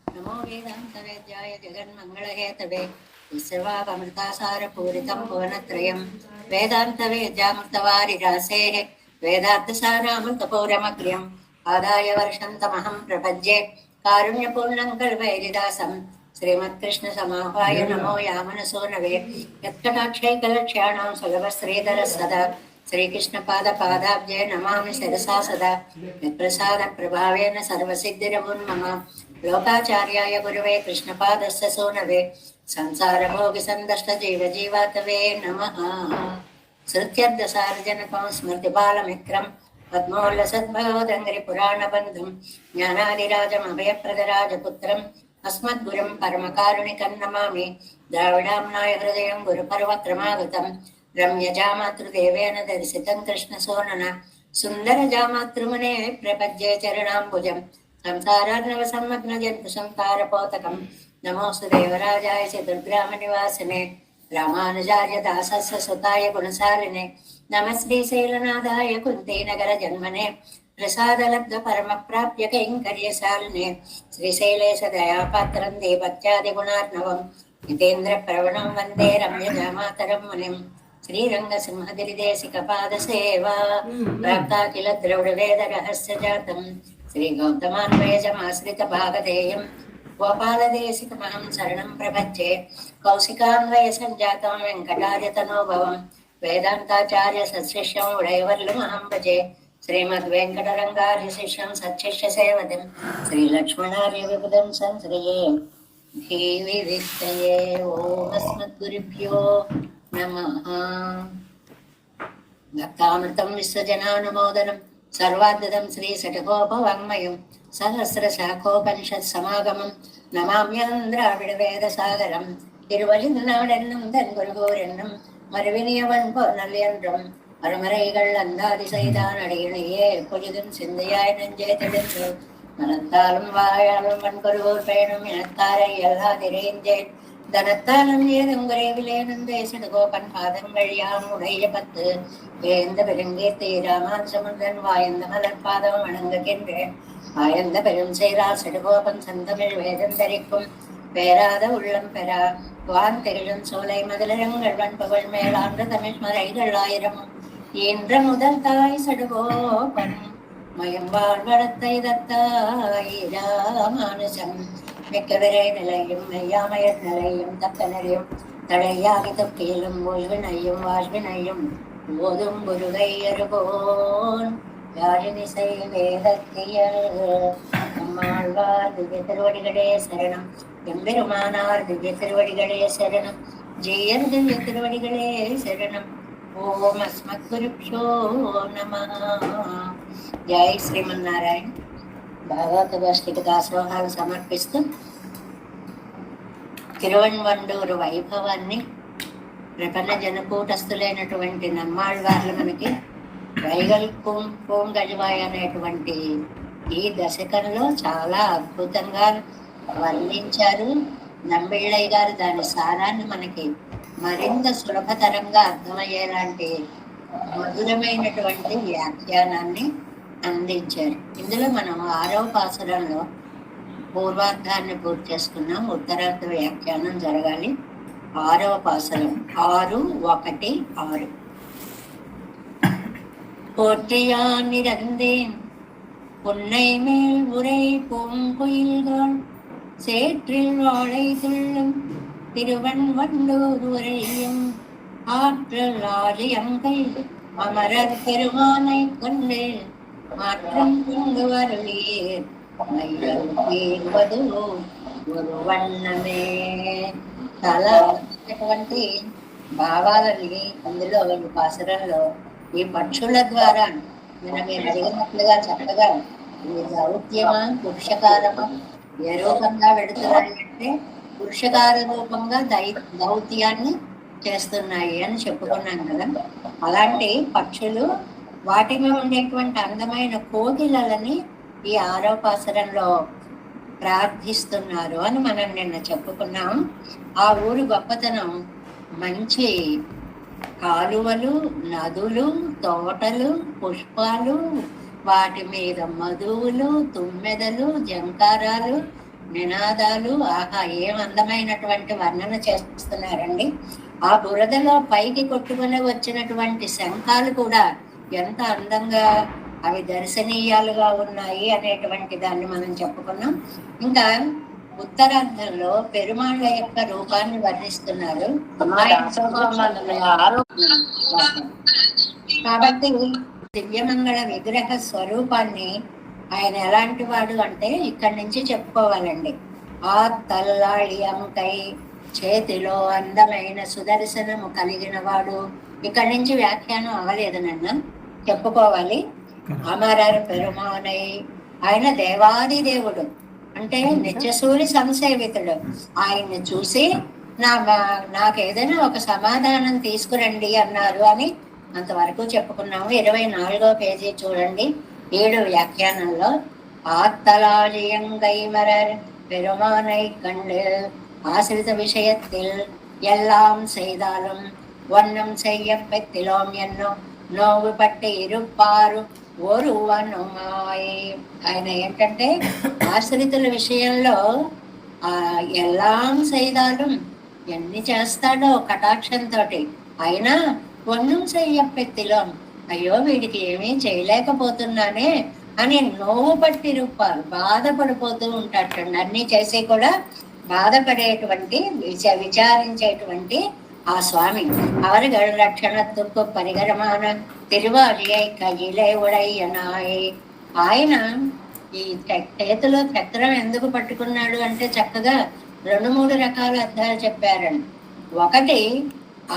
नमो वेदान्तवेद्याय जगन्मङ्गलहेतवे विश्रवामृतासारपूरितं भुवनत्रयं वेदान्तवेद्यामृतवारिरासेः वेदान्तसारामृतपौरमग्र्यम् आदाय वर्षन्तमहं प्रपद्ये कारुण्यपूर्णं कल्पैरिदासं श्रीमत्कृष्णसमाहाय नमो यामनसो नवे यत्कटाक्षैकलक्ष्याणां सुलभश्रीधरः सदा श्रीकृष्णपादपादाब्जे नमामि शिरसा सदा यत्प्रसादप्रभावेन सर्वसिद्धिरमुन्मम लोकाचार्याय गुरुवे कृष्णपादस्य सूनवे संसारभोगिसन्दष्टजीवजीवातवे नमः। श्रुत्यर्धसार्जनकं स्मृतिबालमित्रं पद्मोल्लसद्भवदङ्घ्रिपुराणबन्धुं ज्ञानादिराजमभयप्रदराजपुत्रम् अस्मद्गुरुं परमकारुणिकं नमामि। द्राविडाम्नाय हृदयं गुरुपर्वक्रमागतं रम्यजामातृदेवेन दर्शितं कृष्णसोनन सुन्दरजामातृमुने प्रपद्ये चरणाम्बुजं संसारार्णवसम्मग्नजन्तु संसारपोतकं नमोऽस्तु देवराजाय चतुर्ग्रामनिवासिने रामानुजार्य दासस्य सुताय गुणशालिने नमः श्रीशैलनाथाय कुन्तीनगरजन्मने प्रसादलब्धपरमप्राप्य कैङ्कर्यशालिने श्रीशैलेश दयापात्रं देवत्यादिगुणार्णवं हितेन्द्रप्रवणं वन्दे रम्यजामातरं मुनिं श्रीरङ्गसिंहगिरिदेशिकपादसेवा प्राप्ता किल द्रौडवेदरहस्यजातं श्रीगौतमान्वयजमाश्रितभागधेयं गोपालदेशिकमहं शरणं प्रपद्ये कौशिकान्वयसञ्जातं वेङ्कटार्यतनोभवं वेदान्ताचार्यसशिष्यं उडयवर्लुमहं भजे श्रीमद्वेङ्कटरङ्गार्यशिष्यं सच्छिष्यसेवतिं श्रीलक्ष्मणार्यविबुधं संश्रये धीविविक्तये ॐ अस्मद्गुरुभ्यो नमः। भक्तामृतं विश्वजनानुमोदनं सर्वाद्भुतं श्रीषट्कोपवाङ्मयं सहस्रशाखोपनिषत्समागमं नमाम्यहं द्राविडवेदसागरं திருவழிநாடென்னும் தன் குருகூரென்னும் மறுவினியவன் பொன்னல் மறுமறைகள் அந்தாதி செய்தான் அடியினையே பொழுதும் சிந்தையாய் நெஞ்சே தெளிந்து மனத்தாலும் வாயாலும் வன்குருகூர் பேணும் இனத்தாரை எல்லாதிரேந்தேன் தனத்தாலும் ஏதும் குறைவிலேனும் தேசடு கோபன் பாதங்கள் யாம் உடைய பத்து வேந்த பெருங்கீர்த்தி ராமாஞ்சமுந்தன் வாயந்த மலர் பாதம் வணங்குகின்றேன் வாயந்த பெரும் செய்தால் செடுகோபன் சந்தமிழ் வேதம் தரிக்கும் பேராத உள்ளம் பெறா வான் திகழும் சோலை மதுரங்கள் வன்பவள் மேலாண்ட தமிழ் மறைகள் ஆயிரமும் ஈன்ற முதல் தாய் சடுகோபன் மயம்பால் வளத்தை தத்தாய் ராமானுஜம் மிக்க விரை நிலையும் மெய்யாமயர் நிலையும் தக்க நிலையும் தடையாகி தொக்கிலும் ஓய்வினையும் வாழ்வினையும் ஓதும் குருகை அருகோன் யாழினிசை வேதத்தியல் நம்மாழ்வார் திவ்ய திருவடிகளே சரணம் எம்பெருமானார் திவ்ய திருவடிகளே சரணம் ஜெயர் திவ்ய திருவடிகளே சரணம் ஓம் அஸ்மத்குருப்யோ நமः. జై శ్రీమన్నారాయణ. భాగవత గోష్ఠికి దాసోహాలు సమర్పిస్తూ తిరువణ్వండూరు వైభవాన్ని ప్రపన్న జనకూటస్థులైనటువంటి నమ్మాళ్వార్లు మనకి వైగల్ పూంగజవాయ్ అనేటువంటి ఈ దశకంలో చాలా అద్భుతంగా వర్ణించారు. నంబిళ్ళయ్య గారు దాని సారాన్ని మనకి మరింత సులభతరంగా అర్థమయ్యేలాంటి మధురమైనటువంటి వ్యాఖ్యానాన్ని అందించారు. ఇందులో మనం 6వ పాసురంలో పూర్వార్థాన్ని పూర్తి చేసుకున్నాం. ఉత్తరార్థ వ్యాఖ్యానం జరగాలి. 6వ పాసురం 6:1-6. போற்றியான் இறந்தேன் பொன்னை மேல் உரை பூங்குயில்கள் சேற்றில் வாழை துள்ளும் திருவண்வண்டூர் உரையும் ஆற்றல் ஆரியங்கை அமரர் பெருமானை கொண்டு மாற்றம் கொண்டு வருவீர் மையம் தீர்வது ஒரு వన్నమే. చాలా అద్భుతమైనటువంటి భావాలని అందులో ఈ పాసురంలో ఈ పక్షుల ద్వారా మనం అడిగినట్లుగా చక్కగా ఈ దౌత్యమా పురుషకారమా ఏ రూపంగా వెడుతున్నాయి అంటే పురుషకార రూపంగా దౌత్యాన్ని చేస్తున్నాయి అని చెప్పుకున్నాం కదా. అలాంటి పక్షులు వాటి మీద ఉండేటువంటి అందమైన కోకిలలని ఈ 6వ పాసురంలో ప్రార్థిస్తున్నారు అని మనం నిన్న చెప్పుకున్నాం. ఆ ఊరు గొప్పతనం మంచి కాలువలు, నదులు, తోటలు, పుష్పాలు, వాటి మీద మధువులు, తుమ్మెదలు, జంకారాలు, నినాదాలు, ఆహా ఏం అందమైనటువంటి వర్ణన చేస్తున్నారండి. ఆ బురదలో పైకి కొట్టుకుని వచ్చినటువంటి శంఖాలు కూడా ఎంత అందంగా అవి దర్శనీయాలుగా ఉన్నాయి అనేటువంటి దాన్ని మనం చెప్పుకున్నాం. ఇంకా ఉత్తరార్థంలో పెరుమాళ్ళ యొక్క రూపాన్ని వర్ణిస్తున్నారు. కాబట్టి దివ్యమంగళ విగ్రహ స్వరూపాన్ని ఆయన ఎలాంటి వాడు అంటే ఇక్కడి నుంచి చెప్పుకోవాలండి. ఆ తల్లాళి అంకై, చేతిలో అందమైన సుదర్శనము కలిగిన వాడు. ఇక్కడి నుంచి వ్యాఖ్యానం అవ్వలేదు నన్న, చెప్పుకోవాలి. అమరర్ పెరుమానై, ఆయన దేవాది దేవుడు అంటే నిత్యసూరి సంసేవితుడు. ఆయన్ని చూసి నాకు ఏదైనా ఒక సమాధానం తీసుకురండి అన్నారు అని అంతవరకు చెప్పుకున్నాము. 24వ పేజీ చూడండి, 7 వ్యాఖ్యానంలో ஆத்தலாழியங்கைமரர் பெருமானை கண்டு ஆசிரித விஷயத்தில் எல்லாம் செய்தாலும் ஒன்னும் செய்ய பெத்திலோம் என்னும் నోవు పట్టి ఇరుపారు ఒరువనుమాయి. ఆయన ఏంటంటే ఆశ్రితుల విషయంలో ఎల్లాం సైదాలం ఎన్ని చేస్తాడో కటాక్షంతో, అయినా ఒన్నం చెయ్యపెత్తిలో అయ్యో వీడికి ఏమీ చేయలేకపోతున్నానే అని నోవు పట్టి రూపాలు బాధపడిపోతూ ఉంటాడు. అన్ని చేసి కూడా బాధపడేటువంటి విచారించేటువంటి ఆ స్వామి அவர்கள் ரட்சணத்துக்கு పరిగరమాన తిరువాలియై కయ్యిలే ఉడయ్యనాయి. ఆయన ఈ చేతిలో చక్రం ఎందుకు పట్టుకున్నాడు అంటే చక్కగా 2-3 రకాల అర్థాలు చెప్పారండి. ఒకటి,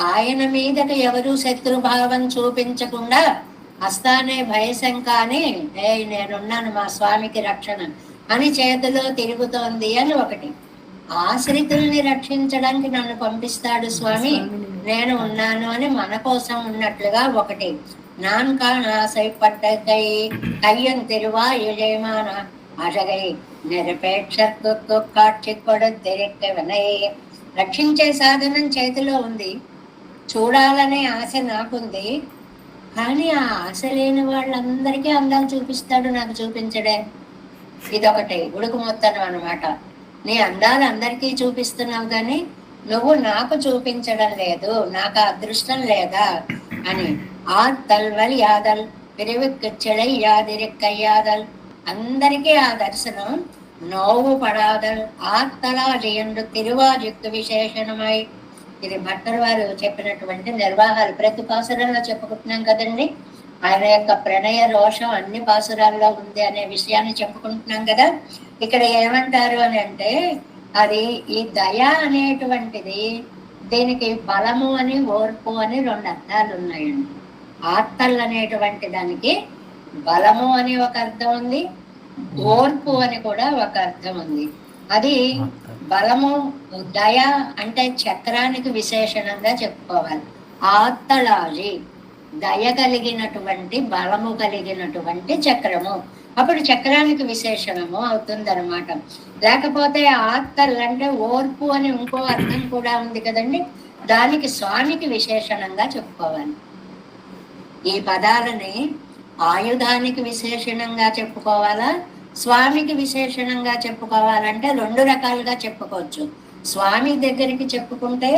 ఆయన మీదకి ఎవరు శత్రుభావం చూపించకుండా హస్తానే భయశంక అని నేనున్నాను మా స్వామికి రక్షణ అని చేతిలో తిరుగుతోంది అని ఒకటి. ఆశ్రితుల్ని రక్షించడానికి నన్ను పంపిస్తాడు స్వామి, నేను ఉన్నాను అని మన కోసం ఉన్నట్లుగా ఒకటి. நான் காண ஆசைப்பட்ட கையன் திருவாயுமான அழகை నిరపేక్షకు కాక్షి కొడుతిరిక్కవనై. రక్షించే సాధనం చేతిలో ఉంది, చూడాలనే ఆశ నాకుంది, కానీ ఆ ఆశ లేని వాళ్ళందరికీ అందాలు చూపిస్తాడు, నాకు చూపించడే. ఇదొకటి ఉడుకు మొత్తం అనమాట. నీ అందాలు అందరికీ చూపిస్తున్నావు కానీ నువ్వు నాకు చూపించడం లేదు, నాకు అదృష్టం లేదా అని. ఆ తల్వల్ యాదల్ పిరివిక్కు చెడై యాదిరిక్కయ్యాదల్, అందరికీ ఆ దర్శనం నోవు పడాదల్ ఆత్తలాలి ఎందు తిరువాజుక్కు విశేషణమై. ఇది భట్టర్ వారు చెప్పినటువంటి నిర్వాహాలు. ప్రతి పాసురంలో చెప్పుకుంటున్నాం కదండి, ఆయన యొక్క ప్రణయ రోషం అన్ని పాసురాల్లో ఉంది అనే విషయాన్ని చెప్పుకుంటున్నాం కదా. ఇక్కడ ఏమంటారు అని అంటే, అది ఈ దయ అనేటువంటిది, దీనికి బలము అని ఓర్పు అని 2 అర్థాలు ఉన్నాయండి. ఆత్తల్ అనేటువంటి దానికి బలము అని ఒక అర్థం ఉంది, ఓర్పు అని కూడా ఒక అర్థం ఉంది. అది బలము, దయ అంటే చక్రానికి విశేషణంగా చెప్పుకోవాలి. ఆత్తలాలి దయ కలిగినటువంటి, బలము కలిగినటువంటి చక్రము, అప్పుడు చక్రానికి విశేషణము అవుతుందన్నమాట. లేకపోతే ఆత్తల్ అంటే ఓర్పు అని ఇంకో అర్థం కూడా ఉంది కదండి, దానికి స్వామికి విశేషణంగా చెప్పుకోవాలి. ఈ పదాలని ఆయుధానికి విశేషణంగా చెప్పుకోవాలా, స్వామికి విశేషణంగా చెప్పుకోవాలంటే 2 రకాలుగా చెప్పుకోవచ్చు. స్వామి దగ్గరికి చెప్పుకుంటే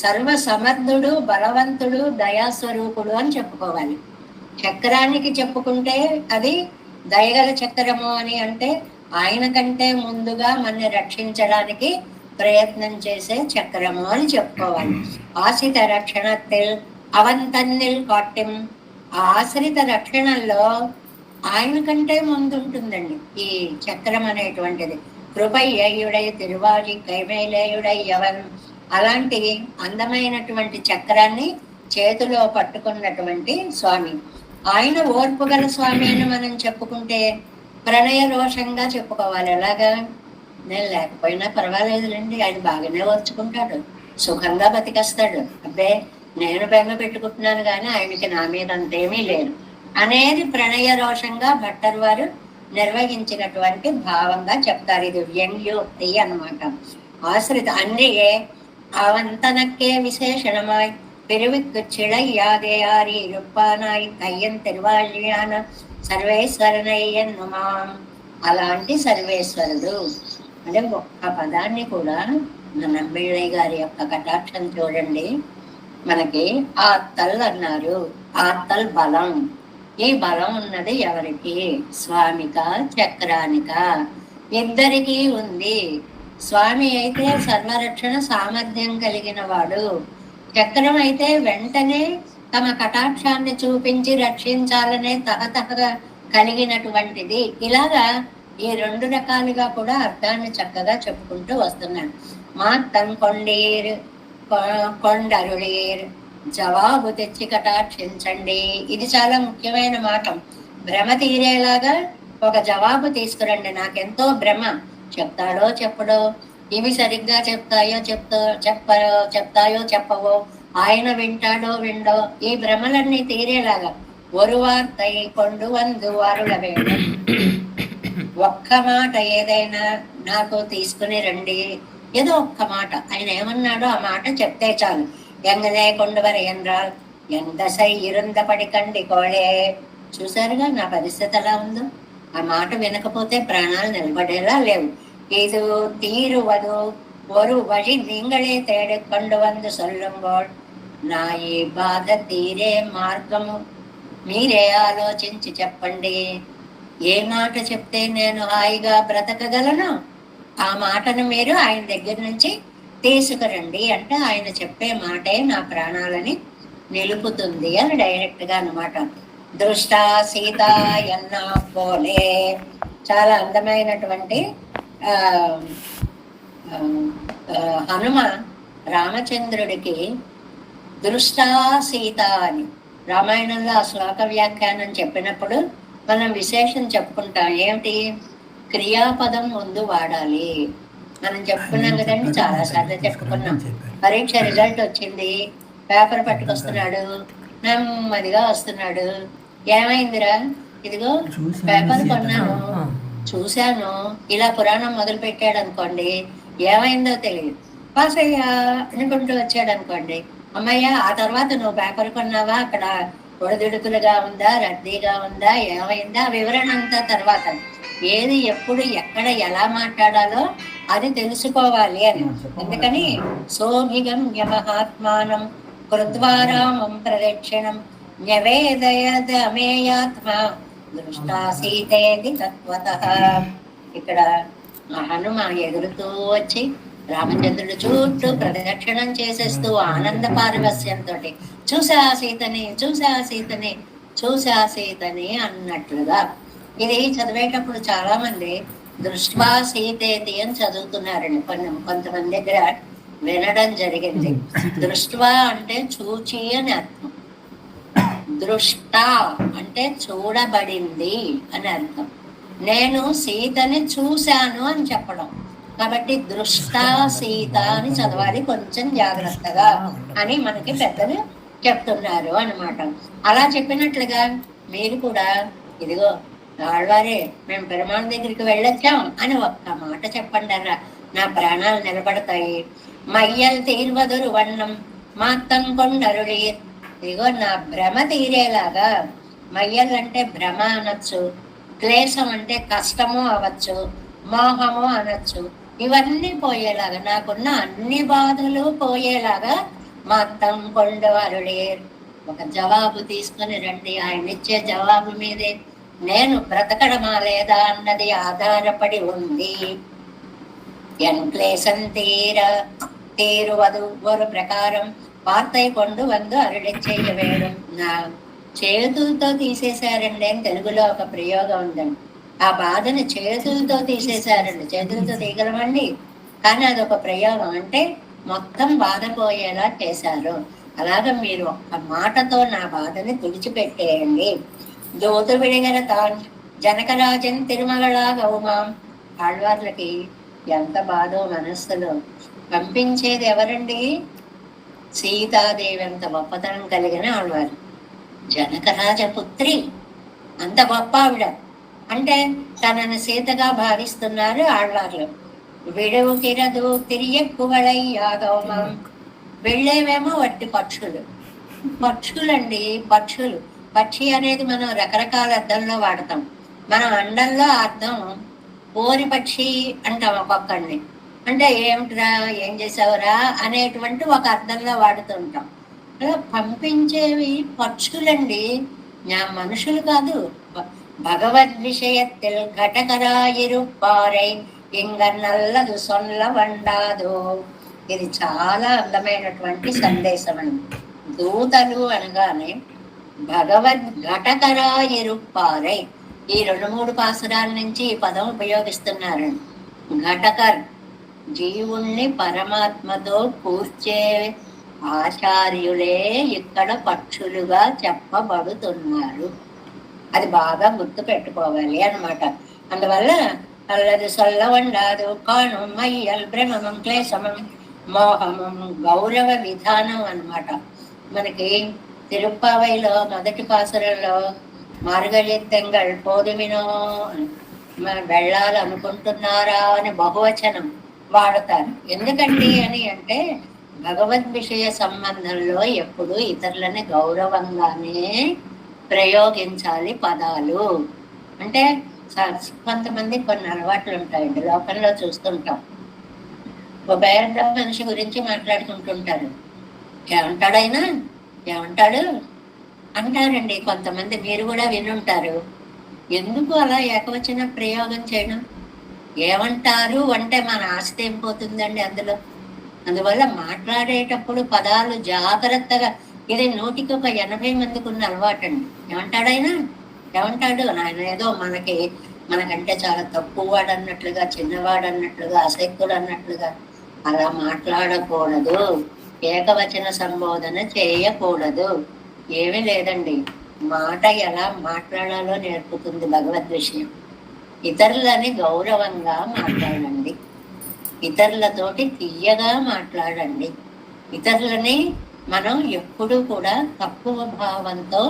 సర్వ సమర్థుడు, బలవంతుడు, దయాస్వరూపుడు అని చెప్పుకోవాలి. చక్రానికి చెప్పుకుంటే అది దయగల చక్రము అని, అంటే ఆయన కంటే ముందుగా మనని రక్షించడానికి ప్రయత్నం చేసే చక్రము అని చెప్పుకోవాలి. ఆశ్రిత రక్షణத்தில் அவன் தன்னில் காட்டும், ఆశ్రిత రక్షణలో ఆయన కంటే ముందు ఉంటుందండి ఈ చక్రం అనేటువంటిది. కృపయ్యుడై తిరువాజి కైమేలేయుడై ఎవన్, అలాంటి అందమైనటువంటి చక్రాన్ని చేతిలో పట్టుకున్నటువంటి స్వామి. ఆయన ఓర్పు గల స్వామి అని మనం చెప్పుకుంటే ప్రణయ రోషంగా చెప్పుకోవాలి. ఎలాగా, నేను లేకపోయినా పర్వాలేదులేండి, ఆయన బాగానే ఓర్చుకుంటాడు, సుఖంగా బతికేస్తాడు, అబ్బే నేను బెంగ పెట్టుకుంటున్నాను కానీ ఆయనకి నా మీద అంతేమీ లేదు అనేది ప్రణయ రోషంగా భట్టర్ వారు నిర్వహించినటువంటి భావంగా చెప్తారు. ఇది వ్యంగ్యోక్తి అన్నమాట. ఆశ్రిత అన్నియే అవంతనక్కే విశేషణమాయ్ పిరువిక్కు చిళయ్యాదేయారి రుప్పానాయ్ కయ్యన్ తిరువాళ్యాన సర్వేశ్వరనయ్యన్నుమాం. అలాంటి సర్వేశ్వరుడు అంటే ఒక్క పదాన్ని కూడా నమ్మిళ్ళయ్య గారి యొక్క కటాక్షం చూడండి. మనకి ఆత్తల్ అన్నారు. ఆత్తల్ బలం. ఈ బలం ఉన్నది ఎవరికి? స్వామిక చక్రానిక ఇద్దరికీ ఉంది. స్వామి అయితే సర్వరక్షణ సామర్థ్యం కలిగిన వాడు, చక్రం అయితే వెంటనే తమ కటాక్షాన్ని చూపించి రక్షించాలనే తహతహగా కలిగినటువంటిది. ఇలాగా ఈ రెండు రకాలుగా కూడా అర్థాన్ని చక్కగా చెప్పుకుంటూ వస్తున్నాడు. మాత్తం కొండీర్ కొండరుళీర్, జవాబు తెచ్చి కటాక్షించండి. ఇది చాలా ముఖ్యమైన మాట. భ్రమ తీరేలాగా ఒక జవాబు తీసుకురండి. నాకెంతో భ్రమ, చెప్తాడో చెప్పడో, ఇవి సరిగ్గా చెప్తాయో చెప్పవో, ఆయన వింటాడో విండో, ఈ భ్రమలన్నీ తీరేలాగా ఒక వార్తై కొండు వందు వారుల వేడు. ఒక్క మాట ఏదైనా నాకు తీసుకుని రండి. ఏదో ఒక్క మాట ఆయన ఏమన్నాడో ఆ మాట చెప్తే చాలు. ఎంగదే కొండవర ఎండ్రాల్ ఎందసై ఇరుంద పడికండి కోళే. చూసారుగా నా పరిస్థితి ఎలా ఉందో. ఆ మాట వినకపోతే ప్రాణాలు నిలబడేలా లేవు. ఇది తీరువదు ஒரு வழி நீங்களே தேடி கொண்டு வந்து சொல்லுங்கள். నా ఈ బాధ తీరే మార్గము మీరే ఆలోచించి చెప్పండి. ఏ మాట చెప్తే నేను హాయిగా బ్రతకగలను, ఆ మాటను మీరు ఆయన దగ్గర నుంచి తీసుకురండి. అంటే ఆయన చెప్పే మాటే నా ప్రాణాలని నిలుపుతుంది అని డైరెక్ట్ గా అన్నమాట. దృష్ట సీత ఎన్న పోలే. చాలా అందమైనటువంటి హనుమ రామచంద్రుడికి దృష్టా సీత అని రామాయణంలో ఆ శ్లోక వ్యాఖ్యానం చెప్పినప్పుడు మనం విశేషం చెప్పుకుంటాం. ఏమిటి? క్రియాపదం ముందు వాడాలి. మనం చెప్పుకున్నాం కదండి, చాలా సార్లు చెప్పుకున్నాం. పరీక్ష రిజల్ట్ వచ్చింది, పేపర్ పట్టుకొస్తున్నాడు, నెమ్మదిగా వస్తున్నాడు. ఏమైందిరా? ఇదిగో పేపర్ కొన్నాను, చూశాను, ఇలా పురాణం మొదలు పెట్టాడు అనుకోండి, ఏమైందో తెలియదు. పాస్ అయ్యా అనుకుంటూ వచ్చాడు అనుకోండి, అమ్మయ్య ఆ తర్వాత నువ్వు పేపర్ కొన్నావా, అక్కడ ఒడిదుడుకులుగా ఉందా, రద్దీగా ఉందా, ఏమైందా, వివరణ అంతా తర్వాత. ఏది ఎప్పుడు ఎక్కడ ఎలా మాట్లాడాలో అది తెలుసుకోవాలి అని. అందుకని సోభిగం యమహాత్మానం కృత్వారామం ప్రదక్షిణం న్యవేదయదమేయాత్మ దృష్టాసీతేది తత్వతః. ఇక్కడ హనుమ ఎగురుతూ వచ్చి రామచంద్రుడు చుట్టూ ప్రదక్షిణం చేసేస్తూ ఆనంద పారవస్యంతో చూసా సీతని, చూసా సీతని, చూసా సీతని అన్నట్లుగా. ఇది చదివేటప్పుడు చాలా మంది దృష్ట్వా సీతేతి అని చదువుతున్నారండి. కొంతమంది దగ్గర వినడం జరిగింది. దృష్ట్వా అంటే చూచి అని అర్థం, దృష్ట అంటే చూడబడింది అని అర్థం. నేను సీతని చూశాను అని చెప్పడం. కాబట్టి దృష్టా సీత అని చదవాలి కొంచెం జాగ్రత్తగా అని మనకి పెద్దలు చెప్తున్నారు అన్నమాట. అలా చెప్పినట్లుగా మీరు కూడా ఇదిగో ఆళ్వారే మేము పెరుమాళ్ దగ్గరికి వెళ్ళొచ్చాం అని ఒక్క మాట చెప్పండి అరా, నా ప్రాణాలు నిలబడతాయి. మయ్యల్ తీర్వదురు వన్నం మాత్తం కొండరుడి. ఇదిగో నా భ్రమ తీరేలాగా, మయ్యల్ అంటే భ్రమ అనొచ్చు, క్లేశం అంటే కష్టము అవచ్చు, మోహము అనొచ్చు, ఇవన్నీ పోయేలాగా, నాకున్న అన్ని బాధలు పోయేలాగా మొత్తం కొండవారుడే. ఒక జవాబు తీసుకుని రండి. ఆయన ఇచ్చే జవాబు మీదే నేను బ్రతకడమా లేదా అన్నది ఆధారపడి ఉంది. ఎన్ క్లేశం తీరువదు ஒரு ప్రకారం వార్తై కొండు వందు అరుడి చేయవేయడం. నా చేతులతో తీసేశారండి అని తెలుగులో ఒక ప్రయోగం ఉందండి. ఆ బాధని చేతులతో తీసేశారండి. చేతులతో తీయగలమండి, కానీ అదొక ప్రయోగం. అంటే మొత్తం బాధ పోయేలా చేశారు. అలాగా మీరు ఒక్క మాటతో నా బాధని తుడిచిపెట్టేయండి. దూతు విడిగల తాన్ జనకరాజన్ తిరుమగళా గౌమాం. ఆళ్వార్లకి ఎంత బాధో మనస్సులో. పంపించేది ఎవరండి? సీతాదేవి అంత గొప్పతనం కలిగిన ఆళ్వారు, జనకరాజపుత్రి, అంత గొప్ప ఆవిడ. అంటే తనని సీతగా భావిస్తున్నారు ఆళ్వార్లు. విడువు కిరదు తిరియక్కువళై యాగవమం. వెళ్ళేవేమో వట్టి పక్షులు, పక్షులండి, పక్షులు. పక్షి అనేది మనం రకరకాల అర్థంలో వాడతాం. మనం అండంలో అర్థం ఓరి పక్షి అంటాం ఒక్కొక్కడిని. అంటే ఏమిటిరా, ఏం చేసావురా అనేటువంటి ఒక అర్థంలో వాడుతుంటాం. అలా పంపించేవి పక్షులండి, మనుషులు కాదు. భగవద్ విషయத்தில் ఘటకరాయిరుప్పారై ఇంగ నల్లదు సొల్ల వండాదు. ఇది చాలా అందమైనటువంటి సందేశం అండి. దూతలు అనగానే భగవద్ ఘటకరాయిరుప్పారై, ఈ 2-3 పాసురాల నుంచి ఈ పదం ఉపయోగిస్తున్నారండి. ఘటకర్ జీవుణ్ణి పరమాత్మతో కూర్చే ఆచార్యులే ఇక్కడ పక్షులుగా చెప్పబడుతున్నారు. అది బాగా గుర్తు పెట్టుకోవాలి అన్నమాట. అందువల్ల అల్లది సొల్లవండాదు కాణం మయ్యల్ భ్రమమం క్లేశమం మోహమం గౌరవ విధానం అన్నమాట. మనకి తిరుప్పావైలో మొదటి పాసురంలో మార్గళి తెంగళ్ పోదుమినో వెళ్ళాలనుకుంటున్నారా అని బహువచనం వాడతారు. ఎందుకండి అని అంటే భగవద్ విషయ సంబంధంలో ఎప్పుడు ఇతరులని గౌరవంగానే ప్రయోగించాలి పదాలు. అంటే కొంతమంది కొన్ని అలవాట్లు ఉంటాయండి, లోకంలో చూస్తుంటాం. ఒక పేద మనిషి గురించి మాట్లాడుకుంటుంటారు. ఏమంటాడైనా, ఏమంటాడు అంటారండి కొంతమంది. మీరు కూడా వినుంటారు. ఎందుకు అలా ఏకవచన ప్రయోగం చేయడం? ఏమంటారు అంటే మన ఆస్తి ఏం పోతుందండి అందులో. అందువల్ల మాట్లాడేటప్పుడు పదాలు జాగ్రత్తగా, ఇది 100కి 80 మందికి ఉన్న అలవాటు అండి. ఏమంటాడైనా, ఏమంటాడు ఆయన ఏదో మనకంటే చాలా తక్కువ వాడు అన్నట్లుగా, చిన్నవాడు అన్నట్లుగా, అశక్తుడు అన్నట్లుగా అలా మాట్లాడకూడదు. ఏకవచన సంబోధన చేయకూడదు. ఏమీ లేదండి, మాట ఎలా మాట్లాడాలో నేర్పుతుంది భగవద్ విషయం. ఇతరులని గౌరవంగా మాట్లాడండి, ఇతరులతోటి తీయగా మాట్లాడండి. ఇతరులని మనం ఎప్పుడూ కూడా తక్కువ భావంతో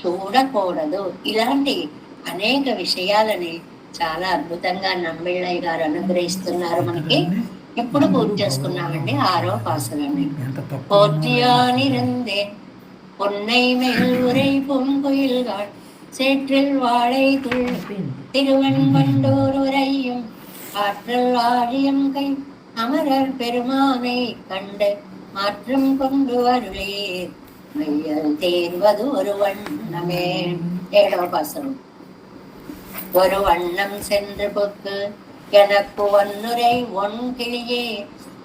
చూడకూడదు. ఇలాంటి అనేక విషయాలని చాలా అద్భుతంగా నమ్మిళ్ళయ్య గారు అనుగ్రహిస్తున్నారు మనకి. ఇప్పుడు పూర్తి చేసుకున్నామండి 6వ పాసురాన్ని. போற்றியானிருந்தேன் பொன்னை மேல் உரை பொங்குயில்காள் சேற்றில் வாழை துள் திருவன்வண்டோர் உரையும் ஆற்றல் ஆழியம் கை அமரர் பெருமானை கண்டு மாற்றம் கொண்டு அருளே மையல் தேர்வது ஒரு வண்ணமே. 7వ பாசுரம். ஒரு வண்ணம் சென்று பொக்கு எனக்கு ஒன்னுரை ஒன் கிளியே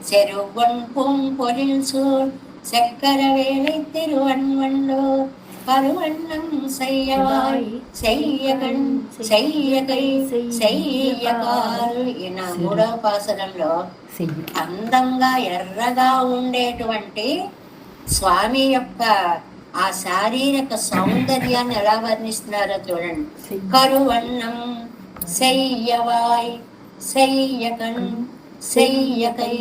செருவன் பூம்பொழில் சூழ் செக்கர வேலை திருவன்வண்டோர் கருவண்ணம் செய்யவாய் செய்யகன் செய்யகை செய்యకాల్. ఈయన 3వ పాసురంలో అందంగా ఎర్రగా ఉండేటువంటి స్వామి యొక్క ఆ శారీరక సౌందర్యాన్ని ఎలా వర్ణిస్తున్నారో చూడండి. కరువన్నం செய்யவாய் செய்யகன் செய்யகை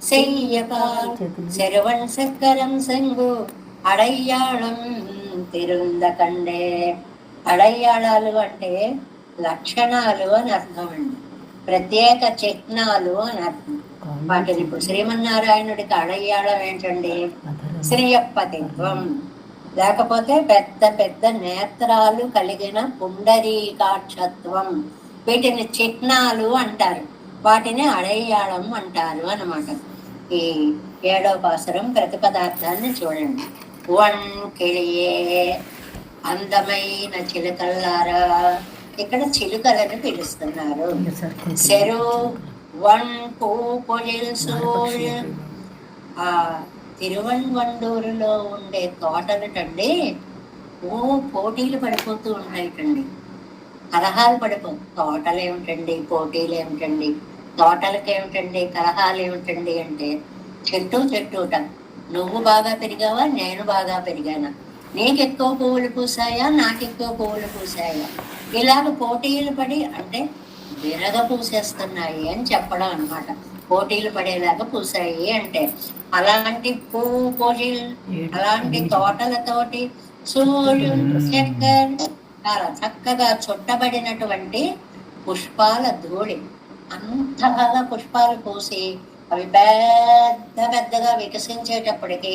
செய்யகால் செருவன் சக்கரம் செங்கு అడయ్యాళం తిరుంద కండే. అడయ్యాళాలు అంటే లక్షణాలు అని అర్థం అండి, ప్రత్యేక చిహ్నాలు అని అర్థం. వాటిని ఇప్పుడు శ్రీమన్నారాయణుడికి అడయ్యాళం ఏంటండి? శ్రీయప్పతిత్వం, లేకపోతే పెద్ద పెద్ద నేత్రాలు కలిగిన పుండరీకాక్షత్వం. వీటిని చిహ్నాలు అంటారు, వాటిని అడయ్యాళం అంటారు అన్నమాట. ఈ 7వ పాసురం ప్రతిపదార్థాన్ని చూడండి. వన్ కిళియే, అందమైన చిలుకల్లారా. ఇక్కడ చిలుకలను పిలుస్తున్నారు. చెరు వన్ పూ పొழிల్ సూళ్. ఆ తిరువన్వండూరులో ఉండే తోటలటండి పోటీలు పడిపోతూ ఉంటాయిటండి, కలహాలు తోటలు ఏమిటండి, పోటీలు ఏమిటండి, తోటలకేమిటండి, కలహాలు ఏమిటండి అంటే చెట్టుట నువ్వు బాగా పెరిగావా, నేను బాగా పెరిగానా, నీకెక్కువ పువ్వులు పూసాయా, నాకెక్కువ పువ్వులు పూసాయా, ఇలాగ పోటీలు పడి అంటే విరగ పూసేస్తున్నాయి అని చెప్పడం అనమాట. పోటీలు పడేలాగా పూసాయి అంటే అలాంటి పువ్వు పోటీలు, అలాంటి తోటలతోటి సూర్యుడు చక్కర్ చాలా చక్కగా చుట్టబడినటువంటి పుష్పాల ధూళి, అంతగా పుష్పాలు పూసి అవి పెద్దగా వికసించేటప్పటికి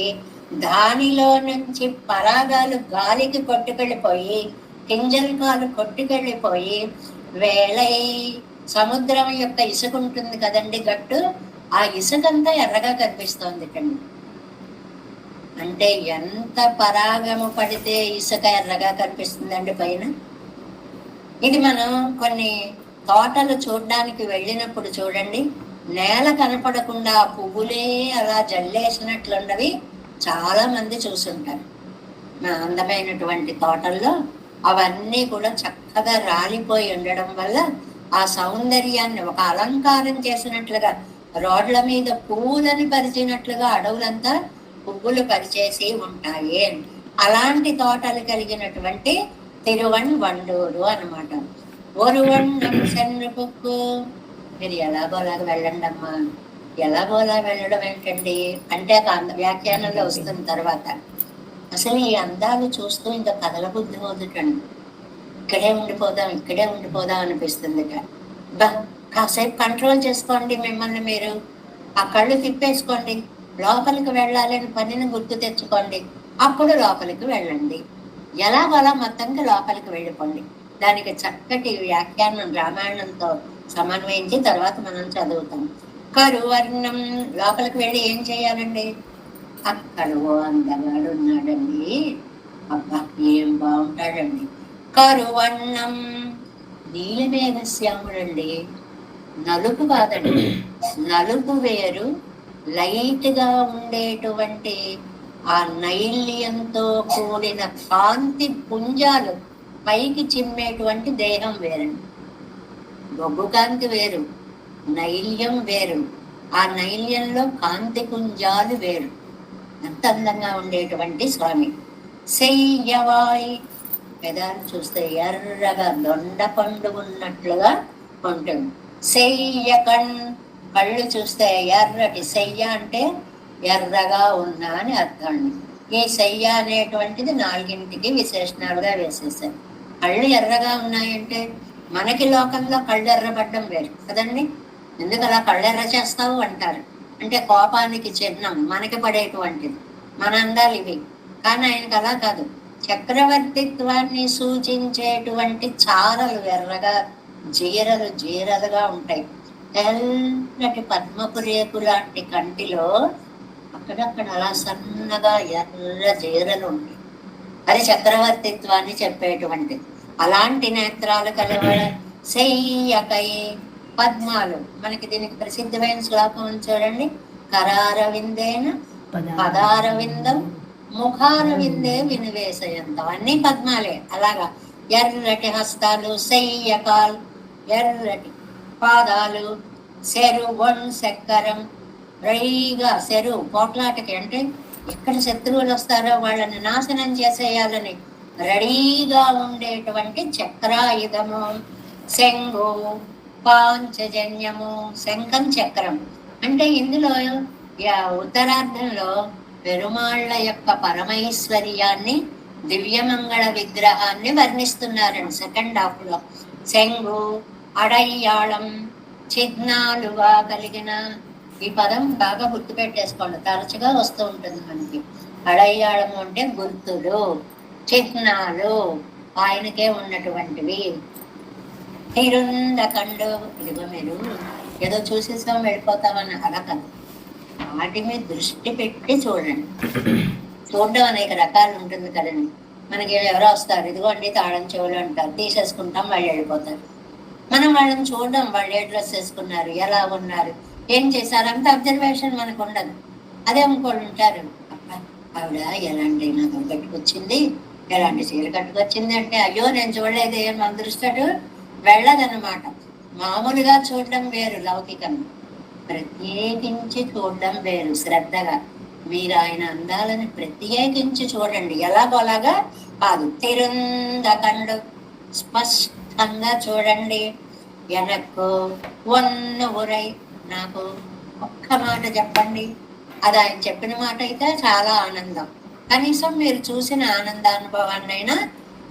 దానిలో నుంచి పరాగాలు గాలికి కొట్టుకెళ్ళిపోయి, కింజల్కాలు కొట్టుకెళ్ళిపోయి వేలై సముద్రం యొక్క ఇసుక ఉంటుంది కదండి గట్టు, ఆ ఇసుకంతా ఎర్రగా కనిపిస్తోంది కండి. అంటే ఎంత పరాగము పడితే ఇసుక ఎర్రగా కనిపిస్తుందండి పైన. ఇది మనం కొన్ని తోటలు చూడడానికి వెళ్ళినప్పుడు చూడండి, నేల కనపడకుండా పువ్వులే అలా జల్లేసినట్లున్నవి చాలా మంది చూసుంటారు. అందమైనటువంటి తోటల్లో అవన్నీ కూడా చక్కగా రాలిపోయి ఉండడం వల్ల ఆ సౌందర్యాన్ని ఒక అలంకారం చేసినట్లుగా, రోడ్ల మీద పూలని పరిచినట్లుగా అడవులంతా పువ్వులు పరిచేసి ఉంటాయి. అలాంటి తోటలు కలిగినటువంటి తిరువణ్వండూరు అనమాట. ఒరువణ్ణం సెన్నుపుక్కు. మీరు ఎలాగోలాగా వెళ్ళండి అమ్మా. ఎలాగోలా వెళ్ళడం ఏంటండి అంటే వ్యాఖ్యానంలో వస్తున్న తర్వాత అసలు ఈ అందాలు చూస్తూ ఇంకా కదలబుద్ధి అవుతుంటండి. ఇక్కడే ఉండిపోదాం అనిపిస్తుందిట. కాసేపు కంట్రోల్ చేసుకోండి మిమ్మల్ని మీరు. ఆ కళ్ళు తిప్పేసుకోండి, లోపలికి వెళ్ళాలని పనిని గుర్తు తెచ్చుకోండి, అప్పుడు లోపలికి వెళ్ళండి. ఎలాగోలా మొత్తంగా లోపలికి వెళ్ళిపోండి. దానికి చక్కటి వ్యాఖ్యానం రామాయణంతో సమన్వయించి తర్వాత మనం చదువుతాం. కరువర్ణం. లోపలికి వెళ్ళి ఏం చేయాలండి? అక్కడ ఓ అందగాడు ఉన్నాడండి, అబ్బా ఏం బాగుంటాడండి. కరువర్ణం. నీలమేఘ శ్యాముడండి, నలుపు కాదండి, నలుపు వేరు. లైట్ గా ఉండేటువంటి ఆ నైల్యంతో కూడిన కాంతి పుంజాలు పైకి చిమ్మేటువంటి దేహం వేరండి. బొగ్గు కాంతి వేరు, నైల్యం వేరు. ఆ నైల్యంలో కాంతి పుంజాలు వేరు. అంత అందంగా ఉండేటువంటి స్వామి. శయ్యవాయ్. పెదాలు చూస్తే ఎర్రగా దొండ పండు ఉన్నట్లుగా ఉంటుంది. శయ్యకణ్. కళ్ళు చూస్తే ఎర్రటి. శయ్య అంటే ఎర్రగా ఉన్నా అని అర్థం అండి. ఈ శయ్య అనేటువంటిది 4ంటికి విశేషణాలుగా వేసేసారు. కళ్ళు ఎర్రగా ఉన్నాయంటే మనకి లోకంలో కళ్ళు ఎర్రబడ్డం వేరు కదండి. ఎందుకు అలా కళ్ళు ఎర్ర చేస్తావు అంటారు. అంటే కోపానికి చిహ్నం, మనకి పడేటువంటిది. మన అందాలు ఇవి. కానీ ఆయనకు అలా కాదు. చక్రవర్తిత్వాన్ని సూచించేటువంటి చారలు ఎర్రగా, జీరలుగా ఉంటాయి. తెల్లటి పద్మపు రేకు లాంటి కంటిలో అక్కడక్కడ అలా సన్నగా ఎర్ర జీరలు ఉంటాయి. అది చక్రవర్తిత్వాన్ని చెప్పేటువంటిది. అలాంటి నేత్రాలు కలవడ. శయ్యకై. పద్మాలు. మనకి దీనికి ప్రసిద్ధమైన శ్లోకం చూడండి. కరారవిందేన పదారవిందం ముఖారవిందే వినివేశయంతం. అన్ని పద్మాలే. అలాగా ఎర్రటి హస్తాలు, శయ్యకాల్, ఎర్రటి పాదాలు, శరువణ్ చక్కరం. రైగా చెరువు పోట్లాటకి, అంటే ఎక్కడ శత్రువులు వస్తారో వాళ్ళని నాశనం చేసేయాలని రెడీగా ఉండేటువంటి చక్రాయుధము. శంగు పాంచజన్యము. శంఖం చక్రం అంటే ఇందులో ఉత్తరార్ధంలో పెరుమాళ్ల యొక్క పరమైశ్వర్యాన్ని, దివ్యమంగళ విగ్రహాన్ని వర్ణిస్తున్నారండి సెకండ్ హాఫ్ లో. శంగు అడయ్యాళం. చిహ్నాలుగా కలిగిన. ఈ పదం బాగా గుర్తు పెట్టేసుకోండి, తరచుగా వస్తూ ఉంటుంది మనకి. అడయ్యాళము అంటే గుర్తులు, చిహ్నాలు ఆయనకే ఉన్నటువంటివి. తిరుందకండు. ఇదిగో మీరు ఏదో చూసేసాం వెళ్ళిపోతామని అలా కాదు, వాటి మీద దృష్టి పెట్టి చూడండి. చూడడం అనేక రకాలు ఉంటుంది కదండి. మనకి ఎవరో వస్తారు, ఇదిగోండి తాళం చెవులు అంటారు, తీసేసుకుంటాం, వాళ్ళు వెళ్ళిపోతారు. మనం వాళ్ళని చూడడం, వాళ్ళు ఏ డ్రెస్ వేసుకున్నారు, ఎలా ఉన్నారు, ఏం చేశారు, అంత అబ్జర్వేషన్ మనకు ఉండదు. అదే ఇంకోళ్ళు ఉంటారు, ఆవిడ ఎలాంటి నగలు కట్టుకొచ్చింది, ఎలాంటి చీర కట్టుకొచ్చింది అంటే, అయ్యో నేను చూడలేదు, ఏం అదృష్టాడు వెళ్ళదన్నమాట. మామూలుగా చూడడం వేరు, లౌకికంగా. ప్రత్యేకించి చూడడం వేరు. శ్రద్ధగా మీరు ఆయన అందాలని ప్రత్యేకించి చూడండి, ఎలాగోలాగా కాదు. తిరుందకండు. స్పష్టంగా చూడండి. ఎనక్కు ఒన్న ఉరై. నాకు ఒక్క మాట చెప్పండి. అది ఆయన చెప్పిన మాట అయితే చాలా ఆనందం. కనీసం మీరు చూసిన ఆనందానుభవాన్నైనా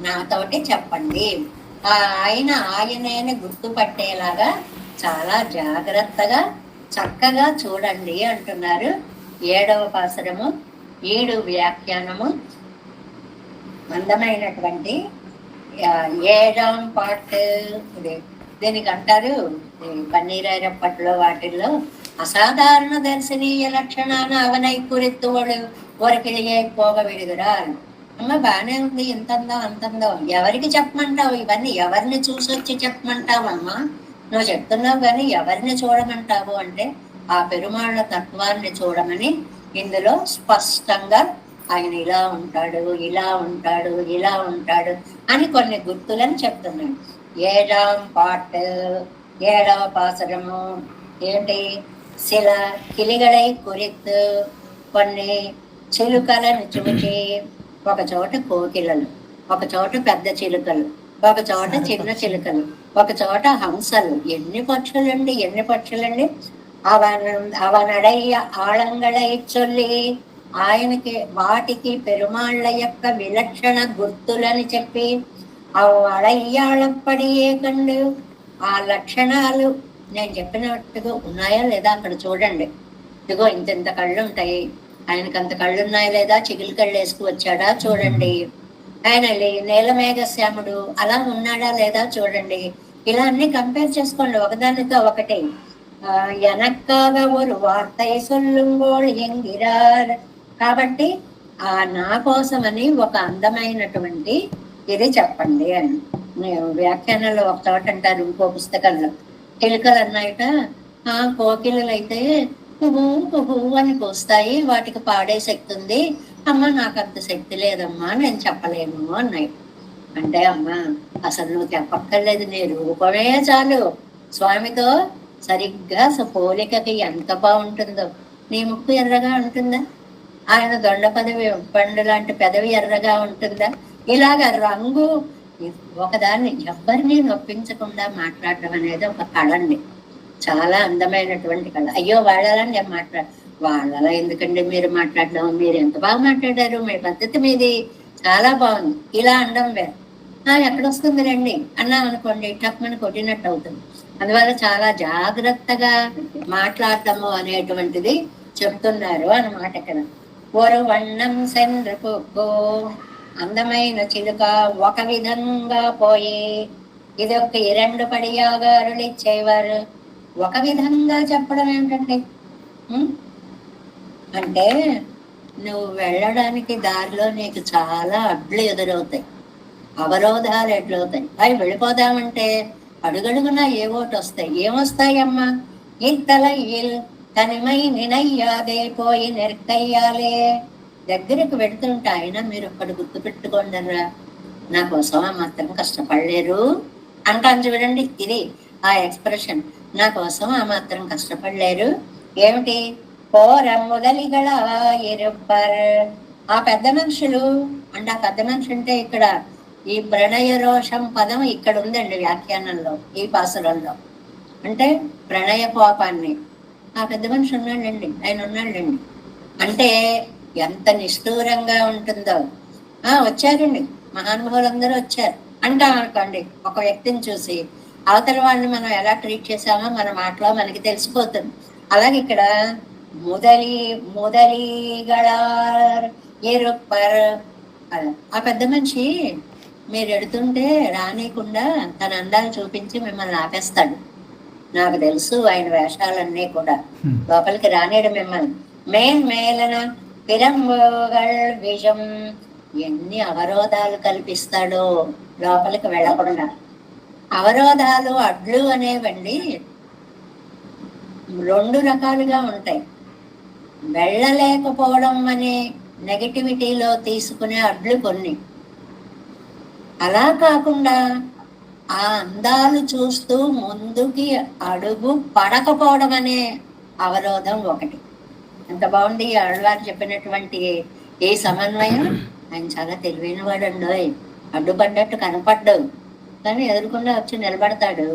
నాతోటి చెప్పండి. ఆయనని గుర్తుపట్టేలాగా చాలా జాగ్రత్తగా చక్కగా చూడండి అంటున్నారు 7వ పాసురము ఈడు వ్యాఖ్యానము అందమైనటువంటి ఏడాం పాటు ఇది దీనికి అంటారు పన్నీరైరప్పట్లో వాటిల్లో అసాధారణ దర్శనీయ లక్షణాన అవనై కురెత్తువడు ఒరకిలిగే పోగ విడుదురాలు. అమ్మ బానే ఉంది, ఇంత అందం అంత అందం, ఎవరికి చెప్పమంటావు ఇవన్నీ? ఎవరిని చూసొచ్చి చెప్పమంటావు అమ్మా? నువ్వు చెప్తున్నావు కానీ ఎవరిని చూడమంటావు అంటే ఆ పెరుమాళ్ళ తత్వాన్ని చూడమని ఇందులో స్పష్టంగా ఆయన ఇలా ఉంటాడు, ఇలా ఉంటాడు, ఇలా ఉంటాడు అని కొన్ని గుర్తులని చెప్తున్నాడు. ఏడాం పాటు ఏడవ పాసరము ఏంటి? శిల కిలిగడై కురిత్తు కొన్ని చిలుకలను చూచి, ఒక చోట కోకిలలు, ఒక చోట పెద్ద చిలుకలు, ఒక చోట చిన్న చిలుకలు, ఒక చోట హంసలు. ఎన్ని పక్షులండి, ఎన్ని పక్షులండి! అవనడయ్య ఆళంగడై చొల్లి ఆయనకి వాటికి పెరుమాళ్ళ యొక్క విలక్షణ గుర్తులని చెప్పి అడయ్యాళప్పడియే కండు ఆ లక్షణాలు నేను చెప్పినట్టుగా ఉన్నాయా లేదా అక్కడ చూడండి. ఇదిగో ఇంత కళ్ళు ఉంటాయి, ఆయనకి అంత కళ్ళు ఉన్నాయా లేదా? చిగులు కళ్ళు వేసుకు వచ్చాడా చూడండి. ఆయన నీలమేఘశ్యాముడు అలా ఉన్నాడా లేదా చూడండి. ఇలా అన్ని కంపేర్ చేసుకోండి ఒకదానితో ఒకటి. ఎనక్కాగ ஒரு வார்த்தை சொல்லுங்கோள் என்கிறார். కాబట్టి నా కోసమని ఒక అందమైనటువంటి ఇది చెప్పండి అని వ్యాఖ్యానంలో ఒక చోట అంటారు. ఇంకో పుస్తకంలో చిలుకలు అన్నాయట, కోకిలలు అయితే కుహు కుహు అని కూస్తాయి, వాటికి పాడే శక్తి ఉంది. అమ్మ నాకు అంత శక్తి లేదమ్మా, నేను చెప్పలేను అన్నాయి. అంటే అమ్మ అసలు నువ్వు చెప్పక్కర్లేదు, నీ రూపమే చాలు స్వామితో సరిగ్గా పోలికకి ఎంత బాగుంటుందో. నీ ముక్కు ఎర్రగా ఉంటుందా? ఆయన దొండ పదవి పండు లాంటి పెదవి ఎర్రగా ఉంటుందా? ఇలాగ రంగు ఒకదాన్ని ఎవరిని నొప్పించకుండా మాట్లాడటం అనేది ఒక కళ అండి, చాలా అందమైనటువంటి కళ. అయ్యో వాళ్ళలా నేను వాళ్ళలా ఎందుకండి మీరు మాట్లాడడం, మీరు ఎంత బాగా మాట్లాడారు, మీ పద్ధతి మీది చాలా బాగుంది, ఇలా అనడం వేరు. ఎక్కడొస్తుంది రండి అన్నా అనుకోండి, టక్మని కొట్టినట్టు అవుతుంది. అందువల్ల చాలా జాగ్రత్తగా మాట్లాడటము అనేటువంటిది చెప్తున్నారు అన్నమాట. ఇక్కడ ஒரு வண்ணம் சென்று போக்கோ అందమైన చిలుక ఒక విధంగా పోయి, ఇది ఒక 2 పడియాగా అరుളിచ్చేవారు. ఒక విధంగా చెప్పడం ఏమిటండి అంటే నువ్వు వెళ్ళడానికి దారిలో నీకు చాలా అడ్లు ఎదురవుతాయి, అవరోధాలు ఎదురవుతాయి. అవి వెళ్ళిపోదామంటే అడుగడుగునా ఏవోటి వస్తాయి. ఏమొస్తాయమ్మా? ఇత్తలయ్యిల్ తనిమై నినయ్యాదే పోయి నెరకయ్యాలే. దగ్గరకు పెడుతుంటే ఆయన మీరు ఒక్కడు గుర్తు పెట్టుకోండరా, నా కోసం మాత్రం కష్టపడలేరు అంటాను చూడండి. ఇది ఆ ఎక్స్ప్రెషన్, నా కోసం ఆ మాత్రం కష్టపడలేరు. ఏమిటి? పోర మొదలిగల ఎరుబ్బర్. ఆ పెద్ద మనుషులు అంటే, ఆ పెద్ద మనిషి అంటే ఇక్కడ ఈ ప్రణయ రోషం పదం ఇక్కడ ఉందండి వ్యాఖ్యానంలో, ఈ పాసురంలో. అంటే ప్రణయ కోపాన్ని ఆ పెద్ద మనిషి ఉన్నాడండి, ఆయన ఉన్నాడండి అంటే ఎంత నిష్ఠూరంగా ఉంటుందో. వచ్చారండి మహానుభావులందరూ వచ్చారు అంటాం అనుకోండి, ఒక వ్యక్తిని చూసి అవతల వాళ్ళని మనం ఎలా ట్రీట్ చేసామో మన మాటలో మనకి తెలిసిపోతుంది. అలాగే ఇక్కడ మొదలిగళ ఎరుప్పర్. ఆ పెద్ద మనిషి మీరు ఎడుతుంటే రానియకుండా తన అందాలు చూపించి మిమ్మల్ని ఆపేస్తాడు. నాకు తెలుసు ఆయన వేషాలన్నీ కూడా, లోపలికి రానేడు మిమ్మల్ని. మేలన పిరంబోగల్ విజం. ఎన్ని అవరోధాలు కల్పిస్తాడో లోపలికి వెళ్ళకుండా. అవరోధాలు అడ్లు అనేవండి 2 రకాలుగా ఉంటాయి. వెళ్ళలేకపోవడం అనే నెగటివిటీలో తీసుకునే అడ్లు కొన్ని, అలా కాకుండా ఆ అందాలు చూస్తూ ముందుకి అడుగు పడకపోవడం అనే అవరోధం ఒకటి. ఎంత బాగుంది ఆడవారు చెప్పినటువంటి ఏ సమన్వయం. ఆయన చాలా తెలివైన వాడు, అడ్డుపడ్డట్టు కనపడ్డావు కానీ ఎదురుకుండా వచ్చి నిలబడతాడు.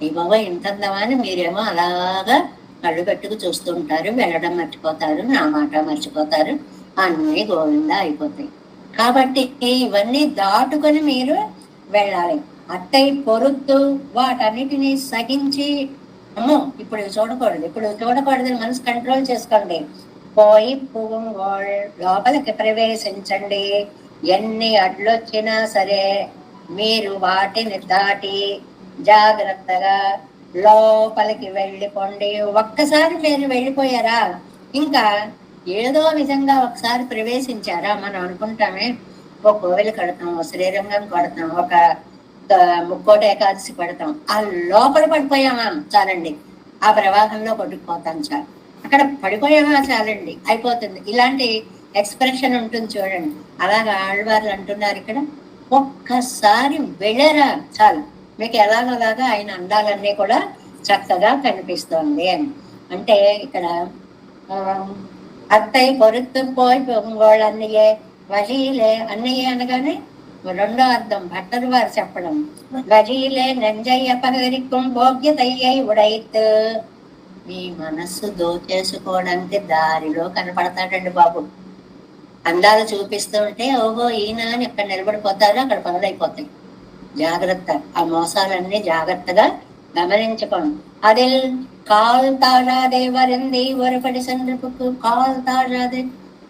ఈ బాబా ఇంత అందమా అని మీరేమో అలాగా కళ్ళు పెట్టుకు చూస్తూ ఉంటారు, వెళ్ళడం మర్చిపోతారు, నా మాట మర్చిపోతారు, అన్నీ గోవిందా అయిపోతాయి. కాబట్టి ఇవన్నీ దాటుకొని మీరు వెళ్ళాలి. అట్టై పొరుద్దు వాటన్నిటినీ సహించి, అమ్మో ఇప్పుడు చూడకూడదు, ఇప్పుడు చూడకూడదని మనసు కంట్రోల్ చేసుకోండి. పోయి పువ్వుగోళ్ లోపలికి ప్రవేశించండి. ఎన్ని అడ్లొచ్చినా సరే మీరు వాటిని దాటి జాగ్రత్తగా లోపలికి వెళ్ళిపోండి. ఒక్కసారి మీరు వెళ్ళిపోయారా, ఇంకా ఏదో విధంగా ఒకసారి ప్రవేశించారా మనం అనుకుంటామే, ఒక కోవిలు కడతాం, ఒక శ్రీరంగం కడతాం, ఒక ముక్కోటి ఏకాదశి పడతాం, ఆ లోపల పడిపోయామా చాలండి, ఆ ప్రవాహంలో కొట్టుకుపోతాం చాలు, అక్కడ పడిపోయామా చాలండి అయిపోతుంది. ఇలాంటి ఎక్స్ప్రెషన్ ఉంటుంది చూడండి. అలాగా ఆళ్వార్లు అంటున్నారు ఇక్కడ, ఒక్కసారి వెళ్ళరా చాలు, మీకు ఎలాగోలాగా ఆయన అందాలన్నీ కూడా చక్కగా కనిపిస్తోంది అని. అంటే ఇక్కడ అత్తయ్య పొరుత్తు పోయి పొంగోళ్ళు అన్నయ్యే వజీలే, అన్నయ్య అనగానే రెండో అర్థం భట్టరు వారు చెప్పడం, వజీలే నంజయ్య పగరికం భోగ్యతయ్యై ఉడైత్. మీ మనస్సు దోచేసుకోవడానికి దారిలో కనపడతాడండి బాబు. అందాలు చూపిస్తూ ఉంటే ఓహో ఈయన అని ఇక్కడ నిలబడిపోతారు, అక్కడ పనులైపోతాయి. జాగ్రత్త, ఆ మోసాలన్నీ జాగ్రత్తగా గమనించుకోండి. அதில் கால் தாழாதே వరింది ఒరపడి సంద్రపుకు కాల్ తాళాదే,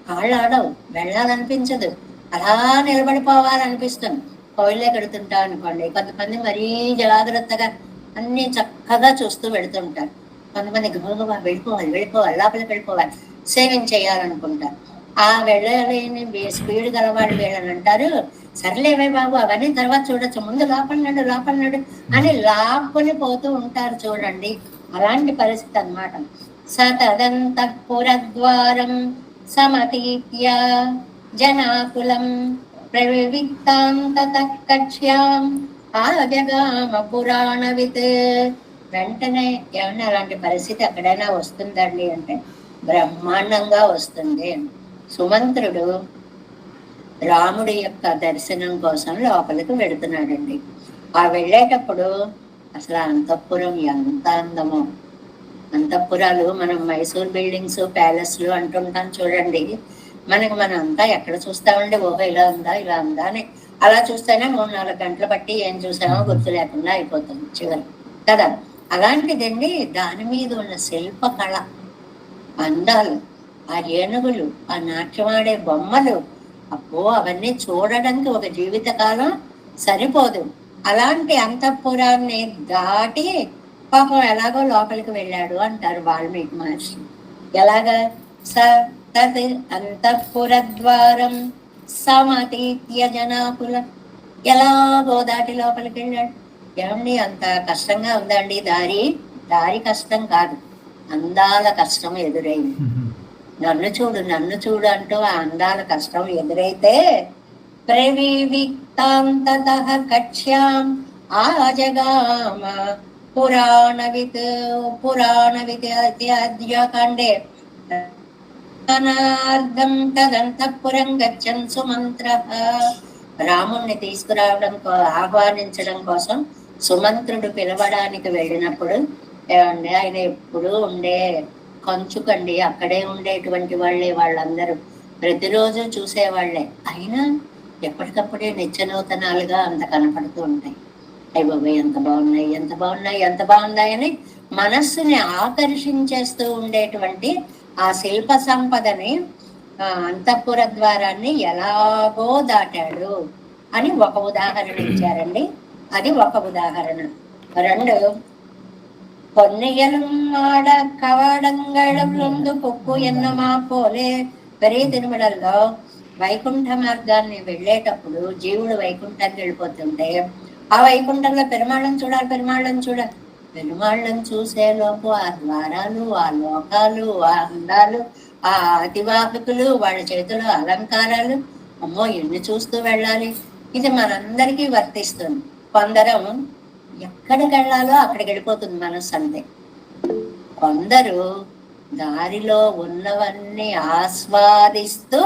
కాళ్ళు ఆడవు, వెళ్ళాలనిపించదు, అలా నిలబడిపోవాలనిపిస్తుంది. కోయిలే కడుతుంటా అనుకోండి, కొంతమంది మరీ జాగ్రత్తగా అన్ని చక్కగా చూస్తూ వెళుతుంటారు. కొంతమంది గబగబా వెళ్ళిపోవాలి వెళ్ళిపోవాలి లోపలికి వెళ్ళిపోవాలి, సేవింగ్ చేయాలనుకుంటారు. ఆ వెళ్ళలేని స్పీడ్ గలవాళ్ళు వీళ్ళని అంటారు, సర్లేవే బాబు అవన్నీ తర్వాత చూడొచ్చు, ముందు లోపలన్నాడు అని లాక్కుని పోతూ ఉంటారు చూడండి. అలాంటి పరిస్థితి అన్నమాట. సతదంతఃపురద్వారం సమతీత్య జనాకులం ప్రవిక్తాం తతః కక్ష్యాం ఆజగామ పురాణవిత్. వెంటనే ఏమన్నా అలాంటి పరిస్థితి ఎక్కడైనా వస్తుందండి అంటే బ్రహ్మాండంగా వస్తుంది. సుమంత్రుడు రాముడి యొక్క దర్శనం కోసం లోపలికి వెళుతున్నాడండి. ఆ వెళ్ళేటప్పుడు అసలు అంతఃపురం ఎంత అందమో. అంతఃపురాలు మనం మైసూర్ బిల్డింగ్స్ ప్యాలెస్లు అంటుంటాం చూడండి, మనం అంతా ఎక్కడ చూస్తామండి, ఓహో ఇలా ఉందా అని. అలా చూస్తేనే 3-4 గంటలు బట్టి ఏం చూసామో గుర్తు లేకుండా అయిపోతుంది చివరి కదా. అలాంటిదండి దాని మీద ఉన్న శిల్పకళ, అందాలు, ఆ ఏనుగులు, ఆ నాట్యమాడే బొమ్మలు, అబ్బో అవన్నీ చూడడానికి ఒక జీవితకాలం సరిపోదు. అలాంటి అంతఃపురాన్ని దాటి పాపం ఎలాగో లోపలికి వెళ్ళాడు అంటారు వాల్మీకి మహర్షి. ఎలాగా? స తత్ అంతఃపుర ద్వారం సమతీత్య జనాకుల, ఎలాగో దాటి లోపలికి వెళ్ళాడు. ఏమండి అంత కష్టంగా ఉందండి దారి కష్టం కాదు, అందాల కష్టం ఎదురైంది. నన్ను చూడు అంటూ ఆ అందాల కష్టం ఎదురైతే ప్రవివిక్తాంతతః కక్ష్యాం ఆజగామ పురాణవిత్ అద్యాకాండే తదంతఃపురం గచ్చన్ సుమంత్రః. రాముణ్ణి తీసుకురావడం ఆహ్వానించడం కోసం సుమంత్రుడు పిలవడానికి వెళ్ళినప్పుడు ఏమండి ఆయన ఎప్పుడు ఉండే కంచుకండి, అక్కడే ఉండేటువంటి వాళ్ళే వాళ్ళందరూ, ప్రతిరోజు చూసేవాళ్లే, అయినా ఎప్పటికప్పుడే నిత్యనూతనాలుగా అంత కనపడుతూ ఉంటాయి. అయ్య బాబాయ్ ఎంత బాగున్నాయని మనస్సుని ఆకర్షించేస్తూ ఉండేటువంటి ఆ శిల్ప సంపదని, అంతఃపుర ద్వారాన్ని ఎలాగో దాటాడు అని ఒక ఉదాహరణ ఇచ్చారండి. అది ఒక ఉదాహరణ. 2, పొన్నియలం ఆడ కవాడంగళం నుండు పొక్కు ఎన్నమా పోలే. పెరే తిరుమలలో వైకుంఠ మార్గాన్ని వెళ్ళేటప్పుడు జీవుడు వైకుంఠానికి వెళ్ళిపోతుంటే ఆ వైకుంఠంలో పెరుమాళ్ళని చూడాలి. పెరుమాళ్ళని చూసేలోపు ఆ ద్వారాలు, ఆ లోకాలు, ఆ అందాలు, ఆ అతివాహకులు, వాళ్ళ చేతిలో అలంకారాలు, అమ్మో ఎన్ని చూస్తూ వెళ్ళాలి. ఇది మనందరికీ వర్తిస్తుంది. కొందరం ఎక్కడికి వెళ్ళాలో అక్కడికి వెళ్ళిపోతుంది మనస్సు అంతే. కొందరు దారిలో ఉన్నవన్నీ ఆస్వాదిస్తూ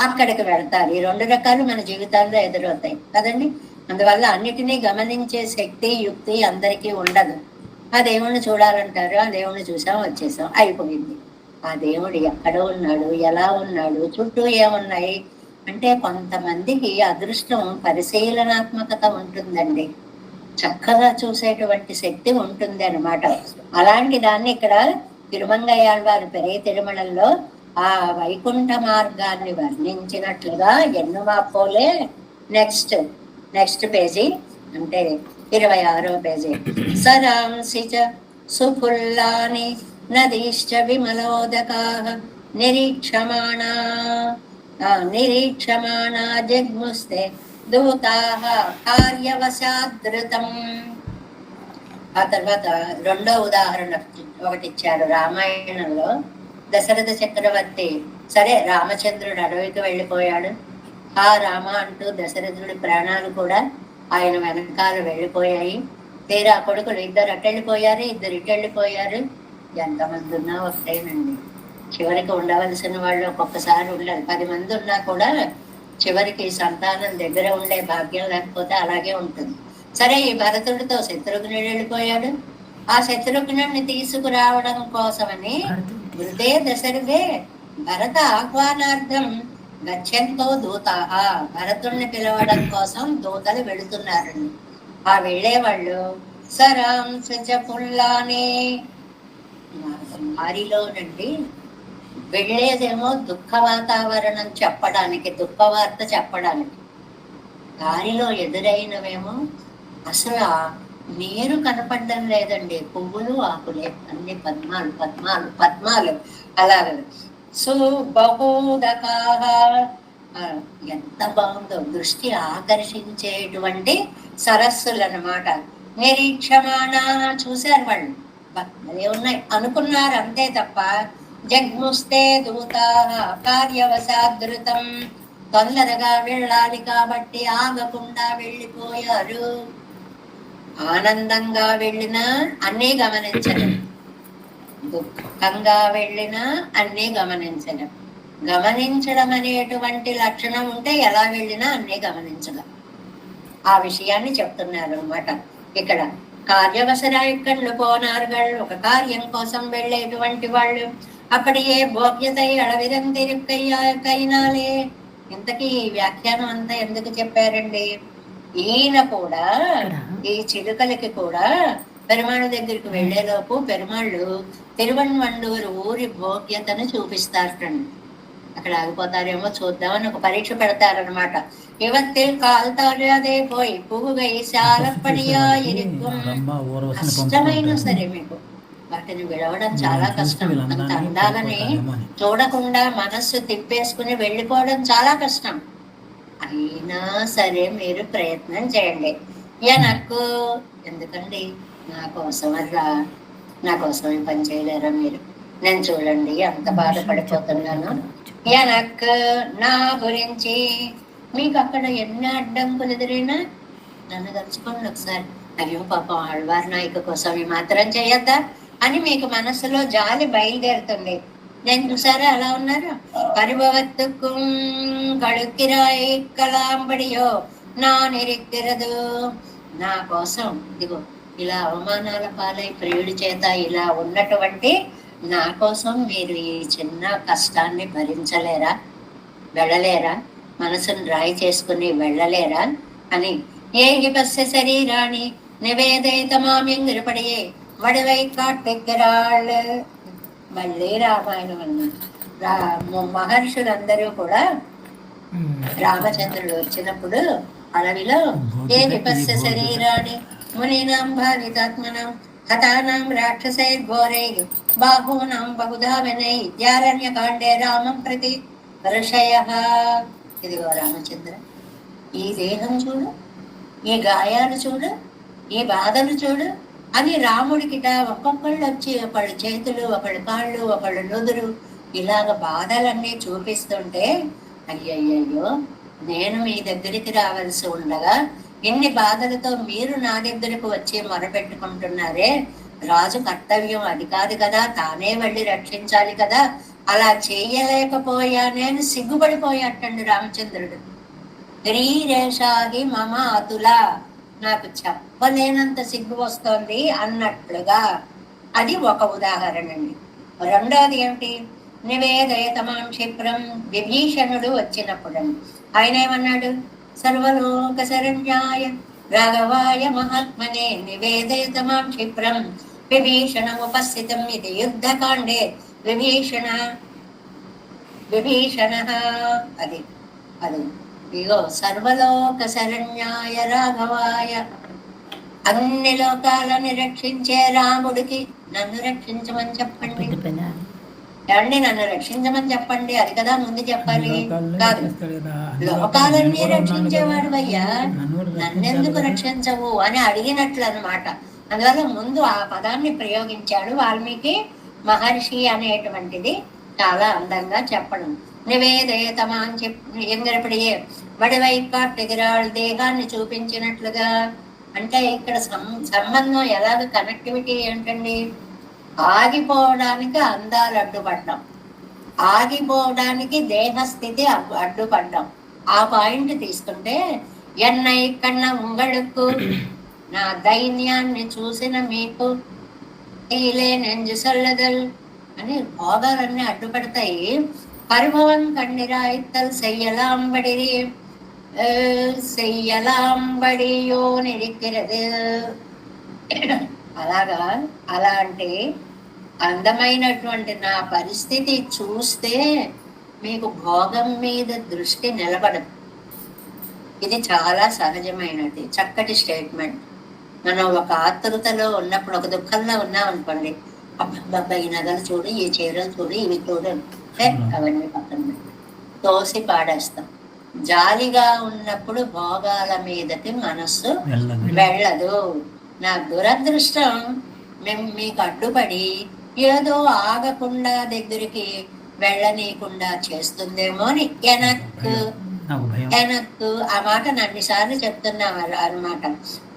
అక్కడికి వెళ్తారు. ఈ 2 రకాలు మన జీవితాల్లో ఎదురవుతాయి కదండి. అందువల్ల అన్నిటినీ గమనించే శక్తి, యుక్తి అందరికీ ఉండదు. ఆ దేవుణ్ణి చూడాలంటారు, ఆ దేవుణ్ణి చూసాం వచ్చేసాం అయిపోయింది. ఆ దేవుడు ఎక్కడ ఉన్నాడు, ఎలా ఉన్నాడు, చుట్టూ ఏమున్నాయి అంటే కొంతమందికి అదృష్టం, పరిశీలనాత్మకత ఉంటుందండి, చక్కగా చూసేటువంటి శక్తి ఉంటుంది అనమాట. అలాంటి దాన్ని ఇక్కడ తిరుమంగయ్యాళ్వారు పెరే తిరుమలలో ఆ వైకుంఠ మార్గాన్ని వర్ణించినట్లుగా ఎన్నుమాపోలే నెక్స్ట్ నెక్స్ట్ పేజీ అంటే 26వ పేజీ. సరాంసి చ సుఫుల్లాని నదీశ్చ విమలోదకాః నిరీక్షమాణా నిరీక్షమాణా జగ్ముస్తే దూతాః కార్యవశాదృతం. ఆ తర్వాత రెండో ఉదాహరణ ఒకటి ఇచ్చారు రామాయణంలో. దశరథ చక్రవర్తి సరే రామచంద్రుడు అడవికి వెళ్ళిపోయాడు, ఆ రామ అంటూ దశరథుడి ప్రాణాలు కూడా ఆయన వెనకాల వెళ్ళిపోయాయి. తీరా కొడుకులు ఇద్దరు అటెళ్ళిపోయారు, ఇద్దరు ఇటెళ్ళిపోయారు. ఎంతమంది ఉన్నా ఒకటేనండి. చివరికి ఉండవలసిన వాళ్ళు ఒక్కొక్కసారి ఉండదు. 10 మంది ఉన్నా కూడా చివరికి సంతానం దగ్గర ఉండే భాగ్యం లేకపోతే అలాగే ఉంటుంది. సరే ఈ భరతుడితో శత్రుఘ్నుడు వెళ్ళిపోయాడు. ఆ శత్రుఘ్నుడిని తీసుకురావడం కోసమని వృద్ధే దశరథే భరత ఆహ్వానార్థం గచ్చంతో దూత. భరతుడిని పిలవడం కోసం దూతలు వెళుతున్నారండి. ఆ వెళ్ళేవాళ్ళు సరాంశ పుల్లానే మారిలోనండి వెళ్ళేదేమో దుఃఖ వాతావరణం చెప్పడానికి, దుఃఖవార్త చెప్పడానికి. దారిలో ఎదురైనవేమో అసలు నీరు కనపడడం లేదండి, పువ్వులు ఆకులే, అన్ని పద్మాలు పద్మాలు పద్మాలు. అలాగే సుబహూదకాః ఎంత బాగుందో, దృష్టి ఆకర్షించేటువంటి సరస్సులు అన్నమాట. నిరీక్షమాణా చూశారు వాళ్ళు, అదే ఉన్నాయి అనుకున్నారు అంతే తప్ప జగ్ముస్తే దూతాః కార్యవశాదృతం తొందరగా వెళ్ళాలి కాబట్టి ఆగకుండా వెళ్ళిపోయారు. ఆనందంగా వెళ్ళినా అన్నీ గమనించడం, దుఃఖంగా వెళ్ళినా అన్నీ గమనించడం. గమనించడం అనేటువంటి లక్షణం ఉంటే ఎలా వెళ్ళినా అన్నీ గమనించడం. ఆ విషయాన్ని చెప్తున్నారు అన్నమాట ఇక్కడ. కార్యవసరాయక్కళ్ళు పోనారుగళ్ళు, ఒక కార్యం కోసం వెళ్ళేటువంటి వాళ్ళు அப்படியே భోగ్యతై అడవిరంతిరుక్కైనాలే. ఇంతకీ ఈ వ్యాఖ్యానం అంతా ఎందుకు చెప్పారండి? ఈయన కూడా ఈ చిలుకలకి కూడా పెరుమాళ్ళ దగ్గరికి వెళ్లేలోపు పెరుమాళ్ళు తిరువన్వండూరు ఊరి భోగ్యతను చూపిస్తారండి. అక్కడ ఆగిపోతారేమో చూద్దామని ఒక పరీక్ష పెడతారనమాట. ఇవత్తిల్ కాల్తారు అదే పోయి పువ్వుగై శాలపడియా ఇరుక్కుం. కష్టమైనా సరే మీకు వాటిని విడవడం చాలా కష్టం. అంత అందాలని చూడకుండా మనస్సు తిప్పేసుకుని వెళ్ళిపోవడం చాలా కష్టం. అయినా సరే మీరు ప్రయత్నం చేయండి. నాకు ఎందుకండి, నా కోసమర్రా, నా కోసం ఈ పని చేయలేరా మీరు? నేను చూడండి అంత బాధపడిపోతున్నాను. నాకు నా గురించి మీకు అక్కడ ఎన్ని అడ్డంకులు ఎదురైనా నన్ను తలుచుకోండి ఒకసారి. అయ్యో పాపం ఆళ్వార్ నాయకు కోసం ఈ మాత్రం చేయొద్దా అని మీకు మనసులో జాలి బయలుదేరుతుంది. నేను చూసారా అలా ఉన్నారు. పరిభవత్తుకుం కళుక్కిరాయి కలాంబడియో నా నిరిక్కిరదు. నా కోసం ఇదిగో ఇలా అవమానాల పాలై ప్రియుడి చేత ఇలా ఉన్నటువంటి నా కోసం మీరు ఈ చిన్న కష్టాన్ని భరించలేరా, వెళ్ళలేరా, మనసును రాయి చేసుకుని వెళ్ళలేరా అని ఏ పశ్య శరీరాన్ని నివేదయితమామ్యంగిరిపడియే వడివై కాట్టెగ్గరాళ్ళు. మళ్ళీ రామాయణం అన్న మహర్షులందరూ కూడా రామచంద్రుడు వచ్చినప్పుడు అడవిలో ఏ విపస్య శరీరాన్ని మునీనాం భావితాత్మనం హతానాం రాక్షసైర్ఘోరై బాహూనాం బహుధా వినై విద్యారణ్యకాండే రామం ప్రతి ఋషయః. ఇదిగో రామచంద్ర, ఈ దేహం చూడు, ఈ గాయాలు చూడు, ఈ బాధలు చూడు అని రాముడికిట ఒక్కొక్కళ్ళు వచ్చి ఒకళ్ళు చేతులు, ఒకళ్ళు కాళ్ళు, ఒకళ్ళు నుదురు ఇలాగ బాధలన్నీ చూపిస్తుంటే అయ్యయ్యో నేను మీ దగ్గరికి రావాల్సి ఉండగా ఇన్ని బాధలతో మీరు నా దగ్గరకు వచ్చి మొరపెట్టుకుంటున్నారే, రాజు కర్తవ్యం అది కాదు కదా, తానే వెళ్ళి రక్షించాలి కదా, అలా చేయలేకపోయానేని సిగ్గుపడిపోయాటండి రామచంద్రుడు. శ్రీరేషాహి మమ అతుల, నాకు చెప్పలేనంత సిగ్గు వస్తోంది అన్నట్లుగా. అది ఒక ఉదాహరణ అండి. రెండోది ఏమిటి? నివేదయతమాం క్షిప్రం. విభీషణుడు వచ్చినప్పుడు ఆయన ఏమన్నాడు? సర్వలోక శరణ్యాయ రాఘవాయ మహాత్మనే నివేదయతమాం క్షిప్రం విభీషణ ఉపస్థితం. ఇది యుద్ధకాండే విభీషణ విభీషణ అది అది ఇగో సర్వలోక శరణ్యాయ రాఘవాయ, అన్ని లోకాలని రక్షించే రాముడికి నన్ను రక్షించమని చెప్పండి. ఏమండి నన్ను రక్షించమని చెప్పండి, అది కదా ముందు చెప్పాలి. కాదు, లోకాలన్నీ రక్షించేవాడు అయ్యా, నన్నెందుకు రక్షించవు అని అడిగినట్లు అనమాట. అందువల్ల ముందు ఆ పదాన్ని ప్రయోగించాడు వాల్మీకి మహర్షి అనేటువంటిది చాలా అందంగా చెప్పడం. నివేదయతమా అని చెప్పి ఎంగరపడియే వడివై కాట్టెగిరాళ్ళు దేహాన్ని చూపించినట్లుగా. అంటే ఇక్కడ సంబంధం ఎలాగ కనెక్టివిటీ ఏంటండి? ఆగిపోవడానికి అందాలు అడ్డుపడ్డాం, ఆగిపోవడానికి దేహస్థితి అడ్డుపడ్డాం. ఆ పాయింట్ తీసుకుంటే ఎన్నై కన్నా ఉంగడుకు నా దైన్యాన్ని చూసిన మీకు నెంజు సల్లదల్ అని భోగాలన్నీ అడ్డుపడతాయి. పరిభవం కన్నిరాయిత్తల్ సెయ్యలాంబడి సెయ్యలాంబడియో నిరిక్కిరదు. అలాగా అలాంటి అందమైనటువంటి నా పరిస్థితి చూస్తే మీకు భోగం మీద దృష్టి నిలబడదు. ఇది చాలా సహజమైనది, చక్కటి స్టేట్మెంట్. మనం ఒక ఆతృతలో ఉన్నప్పుడు, ఒక దుఃఖంలో ఉన్నాం అనుకోండి, అబ్బాబ్బా ఈ నగలు చూడు, ఈ చీరలు చూడు, ఇవి చూడు, అవన్నీ పక్కన తోసి పాడేస్తాం. జాలిగా ఉన్నప్పుడు భోగాల మీదకి మనస్సు వెళ్ళదు. నా దురదృష్టం మీకు అడ్డుపడి ఏదో ఆగకుండా దగ్గరికి వెళ్ళనీయకుండా చేస్తుందేమో అని వెనక్కు ఆ మాట అన్నిసార్లు చెప్తున్నా అనమాట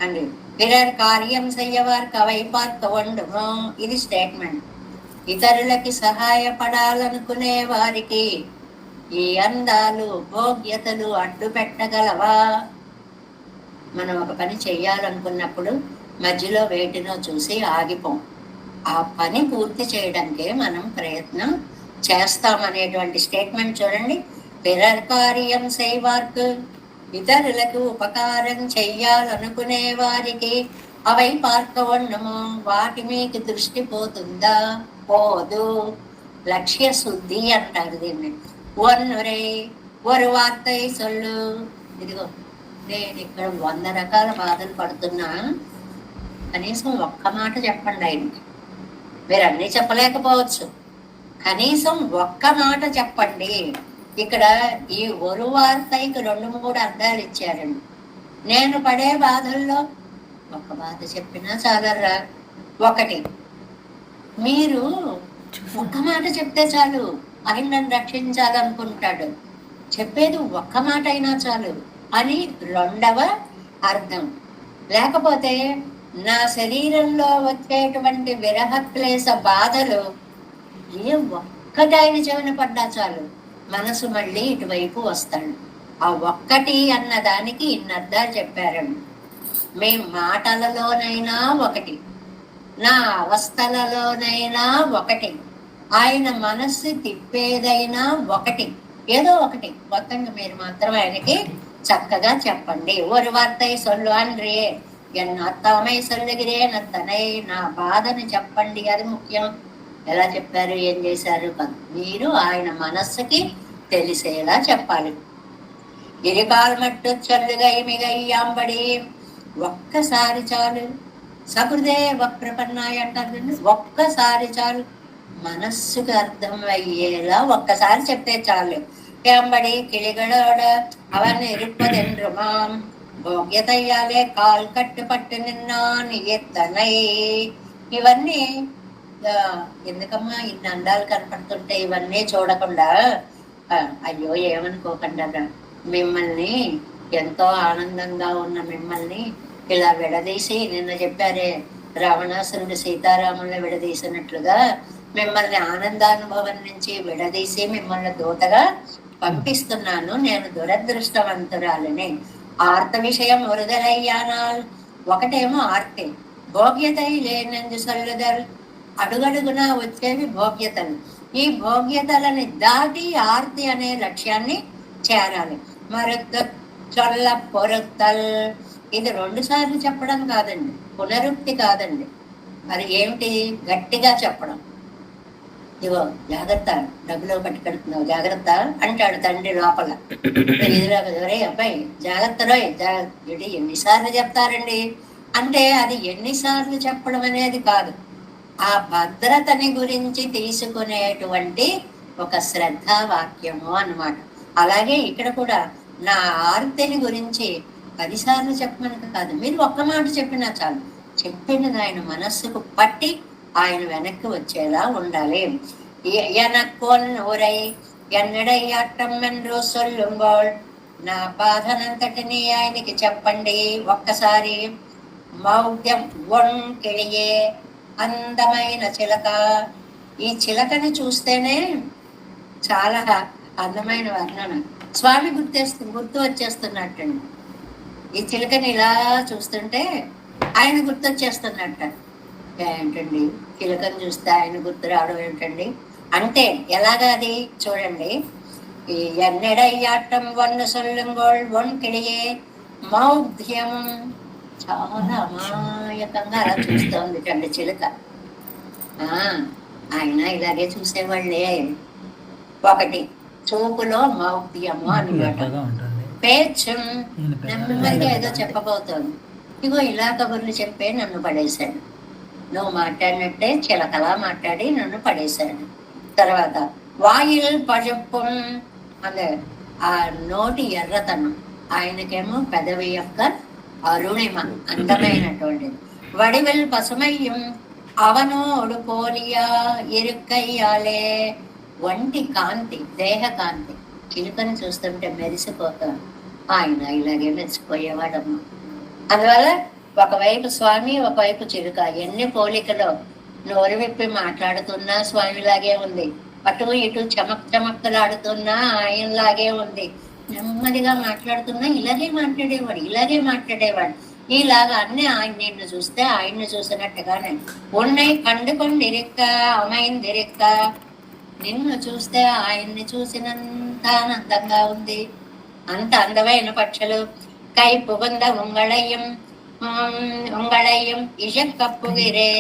అండి. పిరర్ కార్యం చెయ్యవారు కవై పార్క వండుమో, ఇది స్టేట్మెంట్. ఇతరులకి సహాయపడాలనుకునే వారికి ఈ అందాలు భోగ్యతలు అడ్డు పెట్టగలవా? మనం ఒక పని చెయ్యాలనుకున్నప్పుడు మధ్యలో వేటినో చూసి ఆగిపోం. ఆ పని పూర్తి చేయడానికే మనం ప్రయత్నం చేస్తామనేటువంటి స్టేట్మెంట్ చూడండి. పిరర్ కార్యం చేయవార్కు, ఇతరులకు ఉపకారం చెయ్యాలనుకునే వారికి అవై పార్కవన్నము, వాటి మీకు దృష్టి పోతుందా? పోదు. లక్ష్య శుద్ధి అంటారు దీన్ని. ఒన్నురే ఒక వార్తై సొల్లు. ఇదిగో నేను ఇక్కడ 100 రకాల బాధలు పడుతున్నా, కనీసం ఒక్క మాట చెప్పండి ఆయనకి. మీరు అన్నీ చెప్పలేకపోవచ్చు, కనీసం ఒక్క మాట చెప్పండి. ఇక్కడ ఈ ఒక వార్తకి 2-3 అర్థాలు ఇచ్చారండి. నేను పడే బాధల్లో ఒక బాధ చెప్పినా చాలరా. ఒకటి, మీరు ఒక్క మాట చెప్తే చాలు, ఆయన నన్ను రక్షించాలనుకుంటాడు, చెప్పేది ఒక్క మాట అయినా చాలు అని 2వ అర్థం. లేకపోతే నా శరీరంలో వచ్చేటువంటి విరహ క్లేశ బాధలు ఏ ఒక్కటి ఆయన చెవిన పడ్డా చాలు, మనసు మళ్ళీ ఇటువైపు వస్తాడు. ఆ ఒక్కటి అన్న దానికి ఇన్ని అర్థాలు చెప్పారండి. మీ మాటలలోనైనా ఒకటి, నా అవస్థలలోనైనా ఒకటి, ఆయన మనస్సు తిప్పేదైనా ఒకటి, ఏదో ఒకటి మొత్తంగా మీరు మాత్రం ఆయనకి చక్కగా చెప్పండి. ఒక వార్తై సొల్లు అన్రే ఎన్నత్తమై సొల్లుగిరే నత్తనై, నా బాధని చెప్పండి, అది ముఖ్యం. ఎలా చెప్పారు, ఏం చేశారు, మీరు ఆయన మనస్సుకి తెలిసేలా చెప్పాలి. ఇరికాల్ మట్టు చల్లుగై మిగయ్యాంబడి, ఒక్కసారి చాలు. సహృదేవ ప్రపన్నాయ అంటారు, ఒక్కసారి చాలు, మనస్సుకు అర్థం అయ్యేలా ఒక్కసారి చెప్తే చాలు. ఎంబడి కిళిగడోడ అవన్నీ ఇరుప్పదెండ్రుమాం భోగ్యతయ్యాలే కాల్ కట్టు పట్టు నిన్నాని ఎత్తనై. ఇవన్నీ ఎందుకమ్మా ఇన్ని అందాలు కనపడుతుంటే ఇవన్నీ చూడకుండా అయ్యో ఏమనుకోకుండా, మిమ్మల్ని ఎంతో ఆనందంగా ఉన్న మిమ్మల్ని ఇలా విడదీసి, నిన్న చెప్పారే రావణాసురుడు సీతారాములను విడదీసినట్లుగా మిమ్మల్ని ఆనందానుభవం నుంచి విడదీసి మిమ్మల్ని దూతగా పంపిస్తున్నాను. నేను దురదృష్టవంతురాలని. ఆర్త విషయం వృదలయ్యానాల్, ఒకటేమో ఆర్తి, భోగ్యతై లేనందు సల్లుదల్, అడుగడుగునా వచ్చేవి భోగ్యతలు. ఈ భోగ్యతలని దాటి ఆర్తి అనే లక్ష్యాన్ని చేరాలి. మరుత్త చొల్ల పొరుత్తల్, ఇది 2 సార్లు చెప్పడం కాదండి, పునరుక్తి కాదండి, మరి ఏమిటి, గట్టిగా చెప్పడం. ఇగో జాగ్రత్త, డబ్బులో పట్టుకెడుతున్నావు జాగ్రత్త అంటాడు తండ్రి లోపల. ఎదురే అబ్బాయి జాగ్రత్త రోయ్ జాగ్రత్త, ఎన్నిసార్లు చెప్తారండి అంటే అది ఎన్నిసార్లు చెప్పడం అనేది కాదు, ఆ భద్రతని గురించి తీసుకునేటువంటి ఒక శ్రద్ధా వాక్యము అన్నమాట. అలాగే ఇక్కడ కూడా నా ఆర్తిని గురించి 10 సార్లు చెప్పమని కాదు, మీరు ఒక్క మాట చెప్పినా చాలు, చెప్పినది ఆయన మనస్సుకు పట్టి ఆయన వెనక్కి వచ్చేలా ఉండాలి. ఎనక్కోన్ ఊరై ఎన్నడయ్యాటం என்று சொல்லும்போల్, నా బాధనంతటిని ఆయనకి చెప్పండి ఒక్కసారి. మౌఢ్యం కిళియే, అందమైన చిలక. ఈ చిలకని చూస్తేనే చాలా అందమైన వర్ణన, స్వామి గుర్తు వచ్చేస్తున్నట్టండి. ఈ చిలకని ఇలా చూస్తుంటే ఆయన గుర్తొచ్చేస్తున్నట్ట. ఏంటండి చిలకని చూస్తే ఆయన గుర్తు రావడం ఏంటండి అంటే ఎలాగా అది చూడండి. ఈ ఎన్నెడయ్యాటం వన్న సొల్లుంగోళ్ కిళియే మౌఢ్యం, చాలా అమాయకంగా అలా చూస్తోంది కండి చిలుక. ఆయన ఇలాగే చూసేవాళ్ళే. ఒకటి చూపులో మౌఢ్యము అన్నమాట, పేచం నెమ్మదిగా ఏదో చెప్పబోతోంది. ఇగో ఇలా కబుర్లు చెప్పే నన్ను పడేశాడు, నువ్వు మాట్లాడినట్టే చిలకలా మాట్లాడి నన్ను పడేశాడు. తర్వాత వాయిల్ పజప్పు, అదే ఆ నోటి ఎర్రతనం, ఆయనకేమో పెదవి యొక్క అరుణిమ అందమైనటువంటిది. వడివెల్ పసుమయ్యం అవనోడు పోలియా ఇరుక్కయ్యాలే, వంటి కాంతి, దేహ కాంతి. చిలుకని చూస్తుంటే మెరిసిపోతాడు, ఆయన ఇలాగే మెరిసిపోయేవాడమ్మా. అందువల్ల ఒకవైపు స్వామి, ఒకవైపు చిలుక, ఎన్ని పోలికలో. నోరు విప్పి మాట్లాడుతున్నా స్వామిలాగే ఉంది, అటు ఇటు చమక్కలాడుతున్నా ఆయనలాగే ఉంది, నెమ్మదిగా మాట్లాడుతున్నా ఇలాగే మాట్లాడేవాడు. ఇలాగా అన్ని ఆయన నిన్ను చూస్తే ఆయన్ని చూసినట్టుగానే ఉన్నాయి. కండుకొండిరిక్క అమైందిరిక్క, నిన్ను చూస్తే ఆయన్ని చూసినంత ఆనందంగా ఉంది. అంత అందమైన పక్షులు. కై పుగంద ఉంగళయ్యం ఇషక్కప్పుగిరే,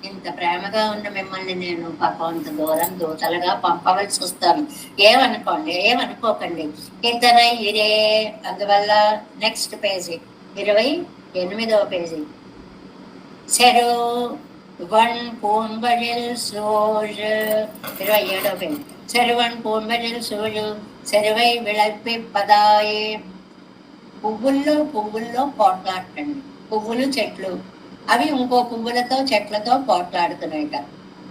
ఇంత ప్రేమగా ఉన్న మిమ్మల్ని నేను పాపం అంత దూరం దూతలుగా పంపవలసి వస్తాను, ఏమనుకోకండి. ఇతనై ఇరే. అందువల్ల నెక్స్ట్ పేజీ 28వ పేజీ. చెరు వన్ పూంబడిల్ సోజు 27వ పేజీ. చెరువన్ పూంబడిల్ సోజు చెరువై విళప్పి పదాయే. పువ్వుల్లో పోట్లాడటండి. పువ్వులు చెట్లు అవి ఇంకో పువ్వులతో చెట్లతో పోట్లాడుతున్నాయట.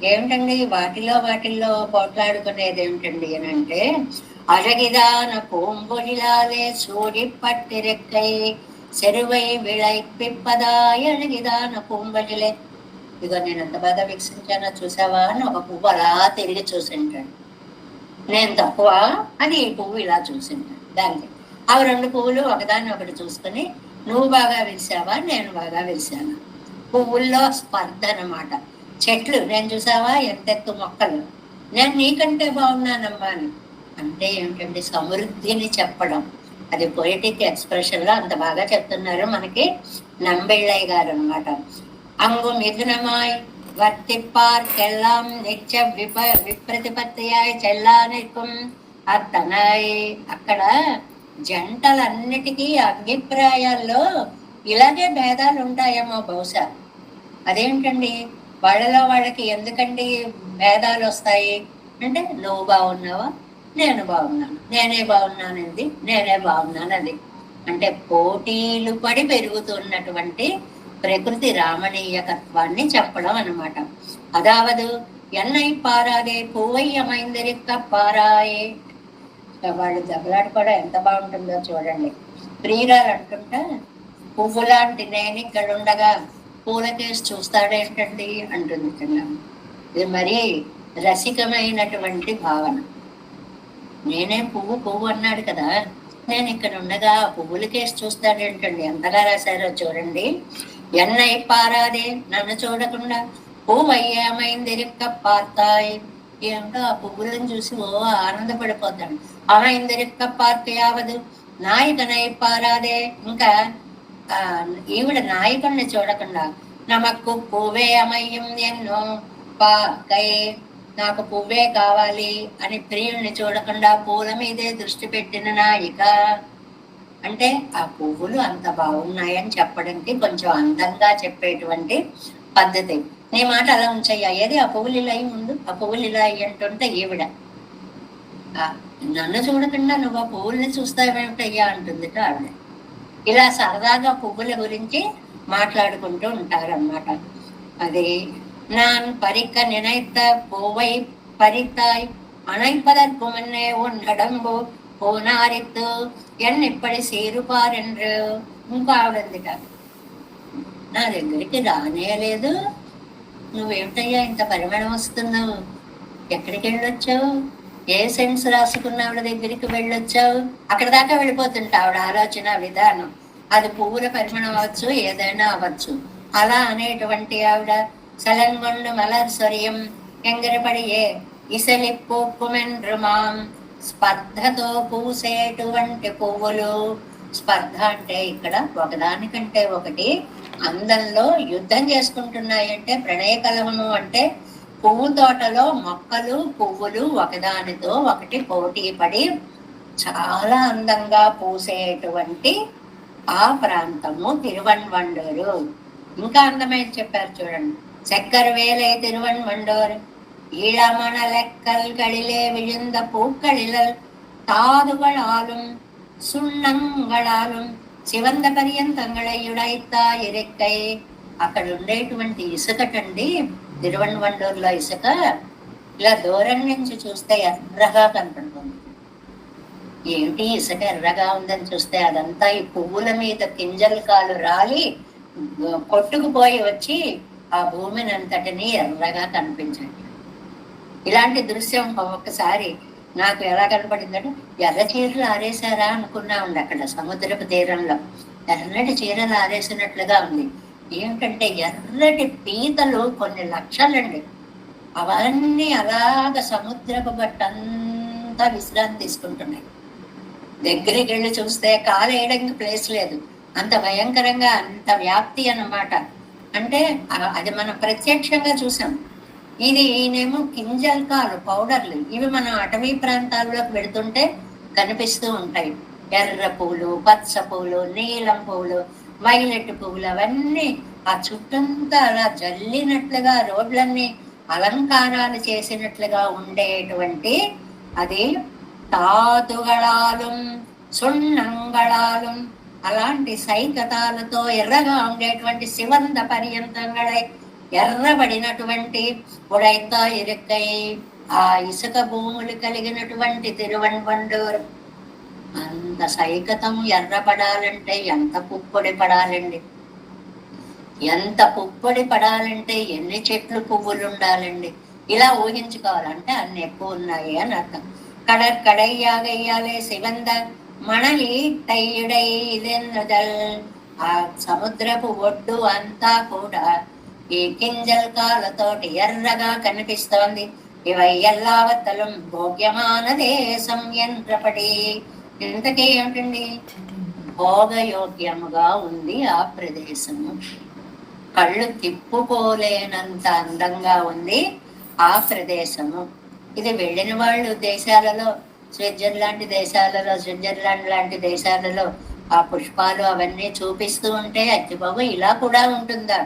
ఏమిటండి వాటిల్లో పోట్లాడుకునేది ఏమిటండి అని అంటే, అழகிதான பூம்பொழிலாலே சூடி பட்டிருக்கை చెరువై విళైప్పిప్పదాయ అழகிதான పూంబొழிలే. ఇదిగో నేను ఎంత బాగా వీక్షించానో చూసావా అని ఒక పువ్వు అలా తిరిగి చూసింటాడు. నేను తక్కువ అని ఈ పువ్వు ఇలా చూసింటాడు. దానికి అవి 2 పువ్వులు ఒకదాన్ని ఒకటి చూసుకుని, నువ్వు బాగా విరిసావా నేను బాగా విరిసాను. పువ్వుల్లో స్పర్ధ అన్నమాట. చెట్లు నేను చూసావా ఎంతెత్తు మొక్కలు, నేను నీకంటే బాగున్నానమ్మా అని. అంటే ఏమిటండి సమృద్ధిని చెప్పడం. అది పొయిటిక్ ఎక్స్ప్రెషన్ లో అంత బాగా చెప్తున్నారు మనకి నంబిళ్ళయ్య గారు అనమాట. అంగు మిథునమాయ్ వర్తిప్పార్కెల్లాం నిత్య విప్రతిపత్తియాయ్ చెల్లానికుం అత్తనాయ్. అక్కడ జంటలన్నిటికీ అభిప్రాయాల్లో ఇలాగే భేదాలు ఉంటాయేమో బహుశా. అదేంటండి వాళ్ళకి ఎందుకండి భేదాలు వస్తాయి అంటే, నువ్వు బాగున్నావా నేను బాగున్నాను, నేనే బాగున్నానది. అంటే పోటీలు పడి పెరుగుతున్నటువంటి ప్రకృతి రామణీయకత్వాన్ని చెప్పడం అన్నమాట. అదావదు ఎన్నై పారాదే పూవయ్యమైందరిక్క పారాయే. వాళ్ళు దెబ్బలాడుకోవడం ఎంత బాగుంటుందో చూడండి. ప్రియురాలు అంటుంటా, పువ్వు లాంటి నేను ఇక్కడ ఉండగా పూలకేసి చూస్తాడేంటండి అంటుంది చిన్న. ఇది మరీ రసికమైనటువంటి భావన. నేనే పువ్వు అన్నాడు కదా, నేను ఇక్కడ ఉండగా పువ్వులకేసి చూస్తాడేంటండి, ఎంతగా రాశారో చూడండి. ఎన్నై పారాదే, నన్ను చూడకుండా పూవయ్యామైందిరిక్క పార్తాయి. ఏమిటో ఆ పువ్వులను చూసి ఆనందపడిపోతాడు. అమైందిరిక్క పార్త యావదు నాయకనై పారాదే. ఇంకా ఈవిడ నాయకుడిని చూడకుండా నమక్కు పువ్వే అమయ్యం ఎన్నో కై నాకు పువ్వే కావాలి అని ప్రియుల్ని చూడకుండా పూల మీదే దృష్టి పెట్టిన నాయిక. అంటే ఆ పువ్వులు అంత బాగున్నాయని చెప్పడానికి కొంచెం అందంగా చెప్పేటువంటి పద్ధతి. నీ మాట అలా ఉంచయ్యా, ఏది ఆ పువ్వులు ఇలా ముందు, ఆ పువ్వులు ఇలా అంటుంటే ఈవిడ నన్ను చూడకుండా నువ్వు ఆ పువ్వుల్ని చూస్తావేమిటయ్యా అంటుంది ఆవిడ. ఇలా సరదాగా పువ్వుల గురించి మాట్లాడుకుంటూ ఉంటారన్నమాట. అది நான் பறிக்க நினைத்த பூவை பறித்தாய் அணைப்பதற்கு முன்னே உன் கடம்பு పోనారిత్తు ఎన్నిప్పటి సేరుపారెండ్రు. ఇంకో ఆవిడందిట, నా దగ్గరికి రానే లేదు, నువ్వేమిటయ్యా ఇంత పరిమాణం వస్తున్నావు, ఎక్కడికి వెళ్ళొచ్చావు, ఏ సెన్స్ రాసుకున్న ఆవిడ దగ్గరికి వెళ్ళొచ్చావు. అక్కడ దాకా వెళ్ళిపోతుంటా ఆవిడ ఆలోచన విధానం. అది పువ్వుల పరిమాణం అవ్వచ్చు, ఏదైనా అవ్వచ్చు. అలా అనేటువంటి ఆవిడ సలంగొండు మలర్ స్వర్యం ఎంగరపడియే ఇసలిప్పుకుమెన్రుమాం స్పర్ధతో పూసేటువంటి పువ్వులు. స్పర్ధ అంటే ఇక్కడ ఒకదానికంటే ఒకటి అందంలో యుద్ధం చేసుకుంటున్నాయి. అంటే ప్రణయ కలవము అంటే పువ్వు తోటలో మొక్కలు పువ్వులు ఒకదానితో ఒకటి పోటీ పడి చాలా అందంగా పూసేటువంటి ఆ ప్రాంతము తిరువన్వండూరు. ఇంకా అందమైన చెప్పారు చూడండి, చక్కర వేలే తిరువన్వండూరు இளமணலக்கல்களிலே விழுந்த பூக்களில் தாதுகளாலும் సున్నంగళాலும் சிவந்த పర్యంతంగళై ఉడైతా ఇరెక్కై. అక్కడ ఉండేటువంటి ఇసుకటండి, తిరువన్వండూరులో ఇసుక ఇలా దూరం నుంచి చూస్తే ఎర్రగా కనపడుతుంది. ఏమిటి ఇసుక ఎర్రగా ఉందని చూస్తే అదంతా ఈ పువ్వుల మీద కింజల్కాలు రాలి కొట్టుకుపోయి వచ్చి ఆ భూమిని అంతటిని ఎర్రగా కనిపించండి. ఇలాంటి దృశ్యం ఒక్కొక్కసారి నాకు ఎలా కనపడిందంటే, ఎర్ర చీరలు ఆరేసారా అనుకున్నా ఉంది. అక్కడ సముద్రపు తీరంలో ఎర్రటి చీరలు ఆరేసినట్లుగా ఉంది. ఏమిటంటే ఎర్రటి పీతలు కొన్ని లక్షలండి, అవన్నీ అలాగ సముద్రపు గట్టంతా విశ్రాంతి తీసుకుంటున్నాయి. దగ్గరికి వెళ్ళి చూస్తే కాలు వేయడానికి ప్లేస్ లేదు, అంత భయంకరంగా అంత వ్యాప్తి అన్నమాట. అంటే అది మనం ప్రత్యక్షంగా చూసాం. ఇది ఈయనేమో కింజల్కాలు పౌడర్లు, ఇవి మనం అటవీ ప్రాంతాల్లోకి వెళుతుంటే కనిపిస్తూ ఉంటాయి. ఎర్ర పువ్వులు, పచ్చ పువ్వులు, నీలం పువ్వులు, వైలెట్ పువ్వులు, అవన్నీ ఆ చుట్టంతా అలా జల్లినట్లుగా రోడ్లన్నీ అలంకారాలు చేసినట్లుగా ఉండేటువంటి అది తాతుగళాలు సున్నంగళాలు అలాంటి సైకతాలతో ఎర్రగా ఉండేటువంటి శివంద పర్యంతంగళై ఎర్రబడినటువంటి ఉడైతా ఇరుక్కై ఆ ఇసుక భూములు కలిగినటువంటి తిరువన్వండూరు. అంత సైకతం ఎర్రపడాలంటే ఎంత పుప్పొడి పడాలండి, ఎంత పుప్పొడి పడాలంటే ఎన్ని చెట్లు పువ్వులు ఉండాలండి. ఇలా ఊహించుకోవాలంటే అన్ని ఎక్కువ ఉన్నాయి అని అర్థం. కడక్కడయ్యాగయ్యాలే శివంద మణలి టైయుడై ఇదెన్నుదల్. ఆ సముద్రపు ఒడ్డు అంతా కూడా ఈ కింజల్కాలతోటి ఎర్రగా కనిపిస్తోంది. ఇవై ఎల్లావత్తలం భోగ్యమాన దేశం యంత్రపడి. ఇంతకీ ఏమిటండి, భోగయోగ్యముగా ఉంది ఆ ప్రదేశము. కళ్ళు తిప్పుకోలేనంత అందంగా ఉంది ఆ ప్రదేశము. ఇది వెళ్ళిన వాళ్ళు దేశాలలో, స్విట్జర్లాండ్ లాంటి దేశాలలో ఆ పుష్పాలు అవన్నీ చూపిస్తూ ఉంటే అచ్చిబాబు ఇలా కూడా ఉంటుందా.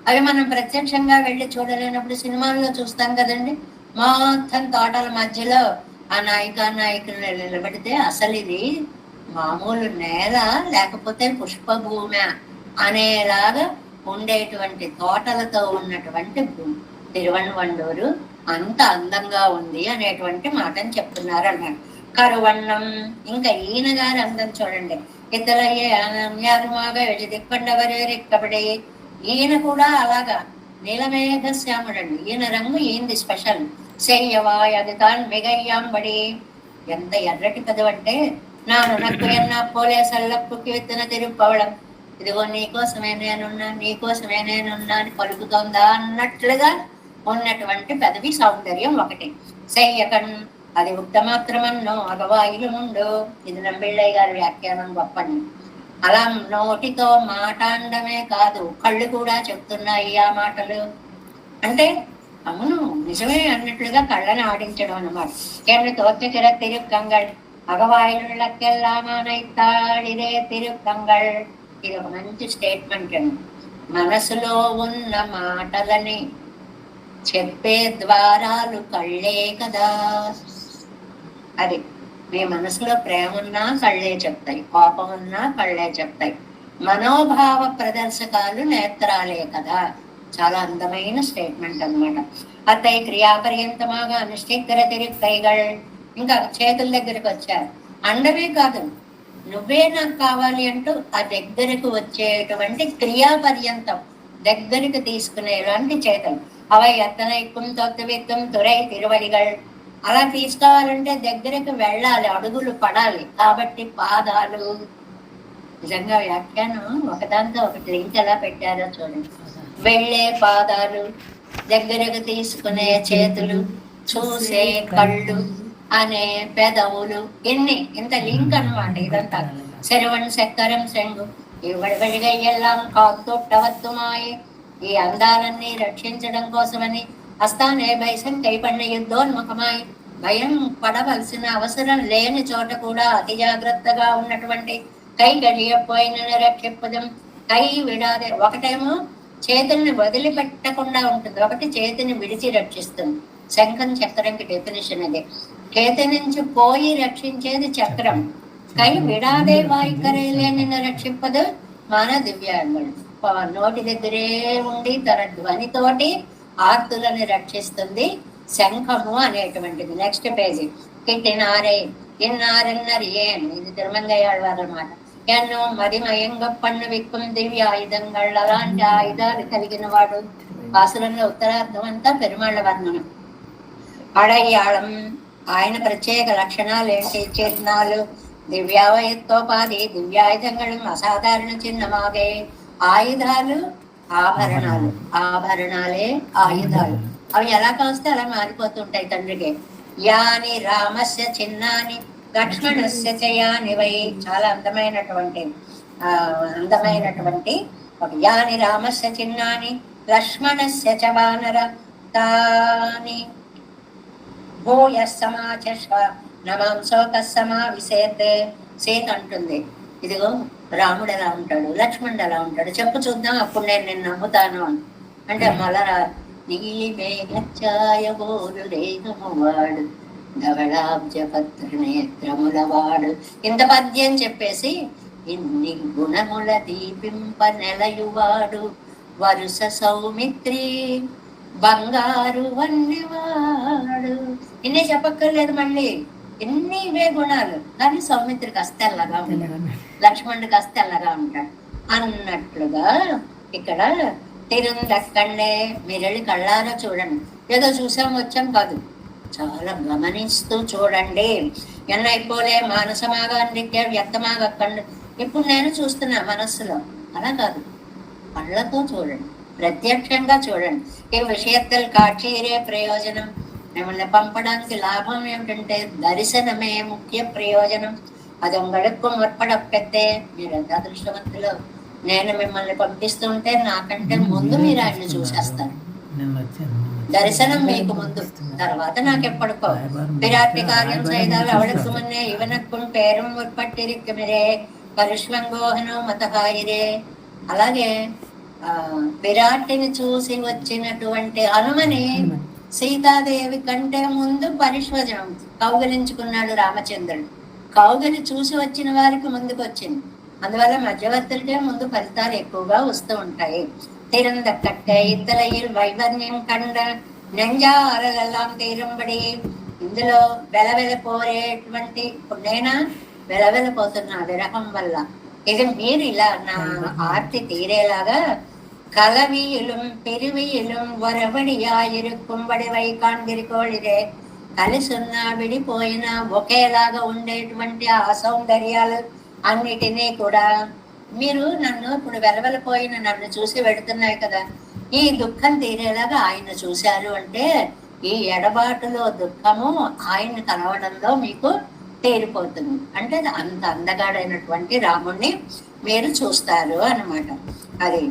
అవి మనం ప్రత్యక్షంగా వెళ్ళి చూడలేనప్పుడు సినిమాల్లో చూస్తాం కదండి. మొత్తం తోటల మధ్యలో ఆ నాయకులు నిలబడితే అసలు ఇది మామూలు నేల లేకపోతే పుష్పభూమి అనేలాగా ఉండేటువంటి తోటలతో ఉన్నటువంటి తిరువన్వండూరు అంత అందంగా ఉంది అనేటువంటి మాటని చెప్తున్నారు అన్నాడు. కరువన్నం. ఇంకా ఈయన గారి అందం చూడండి, ఇతలయ్యే అనన్యారుమాగా దిక్కండవరే రెక్కబడి. ఈయన కూడా అలాగా నీలమేఘ శ్యాముడండి. ఈయన రంగు ఈయనది స్పెషల్. చెయ్యవాయ్ అది తాన్ మిగయ్యాంబడి. ఎంత ఎర్రటి పదవంటే నాను నక్కు ఎన్న పోలే సల్లప్పుకి విత్తన తిరుపవడం. ఇదిగో నీకోసమే నేనున్నా, నీకోసమే నేనున్నా అని పలుకుతోందా అన్నట్లుగా ఉన్నటువంటి పదవి సౌందర్యం ఒకటి. చెయ్యకన్ అది ఉత్తమాత్రమన్నో అగవాయిలు నుండు. ఇది నంబిళ్ళయ్య గారి వ్యాఖ్యానం గొప్పని. అలా నోటితో మాట్లాడమే కాదు, కళ్ళు కూడా చెప్తున్నాయి ఆ మాటలు. అంటే అవును, నిజమే అన్నట్లుగా కళ్ళని ఆడించడం అన్నమాట. ఎన్ను తోచుకిற తిరుక్కங்கள் అగవాయిళ్ళకెల్లామ నైతాళిదే తిరుక్కங்கள். ఇది ఒక మంచి స్టేట్మెంట్ అండి. మనసులో ఉన్న మాటలని చెప్పే ద్వారాలు కళ్ళే కదా. అది మీ మనసులో ప్రేమ ఉన్నా కళ్ళే చెప్తాయి, కోపం ఉన్నా కళ్ళే చెప్తాయి. మనోభావ ప్రదర్శకాలు నేత్రాలే కదా. చాలా అందమైన స్టేట్మెంట్ అనమాట. అత్తయ్య క్రియాపర్యంతమాగ అనుష్ఠికర తిరుక్కైగళ్. ఇంకా చేతుల దగ్గరికి వచ్చారు. అండమే కాదు, నువ్వే నాకు కావాలి అంటూ ఆ దగ్గరకు వచ్చేటువంటి క్రియాపర్యంతం, దగ్గరికి తీసుకునేలాంటి చేతులు. అవై ఎత్తనైక్కుం తొత్తువిత్తం తురై తిరువడిగళ్. అలా తీసుకోవాలంటే దగ్గరికి వెళ్ళాలి, అడుగులు పడాలి. కాబట్టి పాదాలు. నిజంగా వ్యాఖ్యానం ఒకదాంతో ఒకటి లింక్ ఎలా పెట్టారో చూడండి. వెళ్ళే పాదాలు, దగ్గరకు తీసుకునే చేతులు, చూసే కళ్ళు, అనే పెదవులు, ఇంత లింక్ అనమాట ఇదంతా. శరవణ్ చక్కరం శంగు ఇవడివడిగా ఎల్లాం కాత్తొట్టవత్తుమాయి. ఈ అందాలన్నీ రక్షించడం కోసమని అస్తానే భైసం కైపడిన యుద్ధోన్ముఖమాయి. భయం పడవలసిన అవసరం లేని చోట కూడా అతి జాగ్రత్తగా ఉన్నటువంటి కై గడియపోయిన రక్షిప్పదం. కై విడాదే, ఒకటేమో చేతుల్ని వదిలిపెట్టకుండా ఉంటుంది, ఒకటి చేతిని విడిచి రక్షిస్తుంది. శంఖం చక్రంకి డెఫినేషన్ అదే. చేతి నుంచి పోయి రక్షించేది చక్రం. కై విడాదే వాయికరేలే నిన్ను రక్షింపదు మాన దివ్యాంగుడు. నోటి దగ్గరే ఉండి తన ధ్వనితోటి ఆర్తులను రక్షిస్తుంది శంఖము అనేటువంటిది. Next page. కిట్టినారే ఇన్నారన్నర్ ఏన్, ఇది తిరుమంగయ్యాళ్వారు అన్నమాట. ఎన్నో మదిమయంగ పన్ను విక్కుం దివ్య ఆయుధంగా. అలాంటి ఆయుధాలు కలిగిన వాడు. పాసురంలో ఉత్తరార్థం అంతా పెరుమాళ్ళ వర్ణనం. అడయ్యాళం, ఆయన ప్రత్యేక లక్షణాలు ఏంటి? చిహ్నాలు దివ్యావయత్వోపాధి, దివ్యాయుధంగా అసాధారణ చిహ్నమాగే. ఆయుధాలు ఆభరణాలు, ఆభరణాలే ఆయుధాలు. అవి ఎలా కాస్తే అలా మారిపోతుంటాయి తండ్రికి. యాని రామస్య చిన్నాని లక్ష్మణస్య చయాని వై. చాలా అందమైనటువంటి యాని రామస్య చిన్నాని లక్ష్మణస్య చ వానర తాని భూయ సమాచ నమాంసోక సమావిసేత్. సీత అంటుంది, ఇదిగో రాముడు ఎలా ఉంటాడు, లక్ష్మణుడు ఎలా ఉంటాడు చెప్పు చూద్దాం, అప్పుడు నేను నిన్ను నమ్ముతాను అని. అంటే మలరా నీవేగచ్చాయగోరుడేగమువాడు ధవళాబ్జపత్ర నేత్రములవాడు. ఇంత పద్యం చెప్పేసి ఇన్ని గుణముల దీపింప నెలయువాడు వరుస సౌమిత్రి బంగారు వన్నెవాడు. ఇన్నే చెప్పక్కర్లేదు మళ్ళీ, ఎన్ని ఇవే గుణాలు. కానీ సౌమిత్రికి అస్తెల్లగా ఉంటాడు, లక్ష్మణుడికి అస్తెల్లగా ఉంటాడు అన్నట్లుగా ఇక్కడ తిరుందక్కడే. మీరెళ్ళి కళ్ళారా చూడండి. ఏదో చూసాం వచ్చాం కాదు, చాలా గమనిస్తూ చూడండి. ఎన్నైపోలే మానసమాగా నిత్య వ్యక్తమాగా కండు. ఇప్పుడు నేను చూస్తున్నా మనస్సులో, అలా కాదు, కళ్ళతో చూడండి, ప్రత్యక్షంగా చూడండి. ఈ విషయత్తలు కాక్షీరే ప్రయోజనం. మిమ్మల్ని పంపడానికి లాభం ఏమిటంటే దర్శనమే ముఖ్య ప్రయోజనం. అది ఒంగడుక్కు ముற்பడొక్కతే. మీరు ఎంత అదృష్టవంతులు. నేను మిమ్మల్ని పంపిస్తుంటే నాకంటే ముందు మీరు ఆయన్ని చూసేస్తారు. దర్శనం మీకు ముందు, తర్వాత నాకెప్పటికో. పిరాటి కార్యం செய்தால் அவளுக்கு முன்னே இவனுக்கும் பேரும் முற்பட்டிருக்குமிரே పరుష్వంగోహనం మతహాయిరే. అలాగే విరాటిని చూసి వచ్చినటువంటి హనుమని సీతాదేవి కంటే ముందు పరిష్వజనం కౌగలించుకున్నాడు రామచంద్రుడు. కౌగలి చూసి వచ్చిన వారికి ముందుకు వచ్చింది. అందువల్ల మధ్యవర్తులకే ముందు ఫలితాలు ఎక్కువగా వస్తూ ఉంటాయి. తిరందక్కట్టే ఇద్దలయ్యల్ వైవర్ణ్యం కండ నెంజారలెల్లాం తీరంబడి. ఇందులో వెలవెలపోరేటువంటి, ఇప్పుడు నేనా వెలవెలపోతున్నా విరహం వల్ల. ఇది మీరు ఇలా నా ఆర్తి తీరేలాగా కలవియులం పెరివియులం వరవడియాయిరుకుంబడి వైకాంగిరికోళిదే. కలిసున్నా విడిపోయినా ఒకేలాగా ఉండేటువంటి ఆ సౌందర్యాలు అన్నిటినీ కూడా మీరు నన్ను ఇప్పుడు వెలవెలపోయిన నన్ను చూసి వెడుతున్నాయి కదా, ఈ దుఃఖం తీరేలాగా ఆయన చూశారు అంటే ఈ ఎడబాటులో దుఃఖము ఆయన్ని కలవడంలో మీకు తీరిపోతుంది. అంటే అంత అందగాడైనటువంటి రాముణ్ణి మీరు చూస్తారు అన్నమాట. అది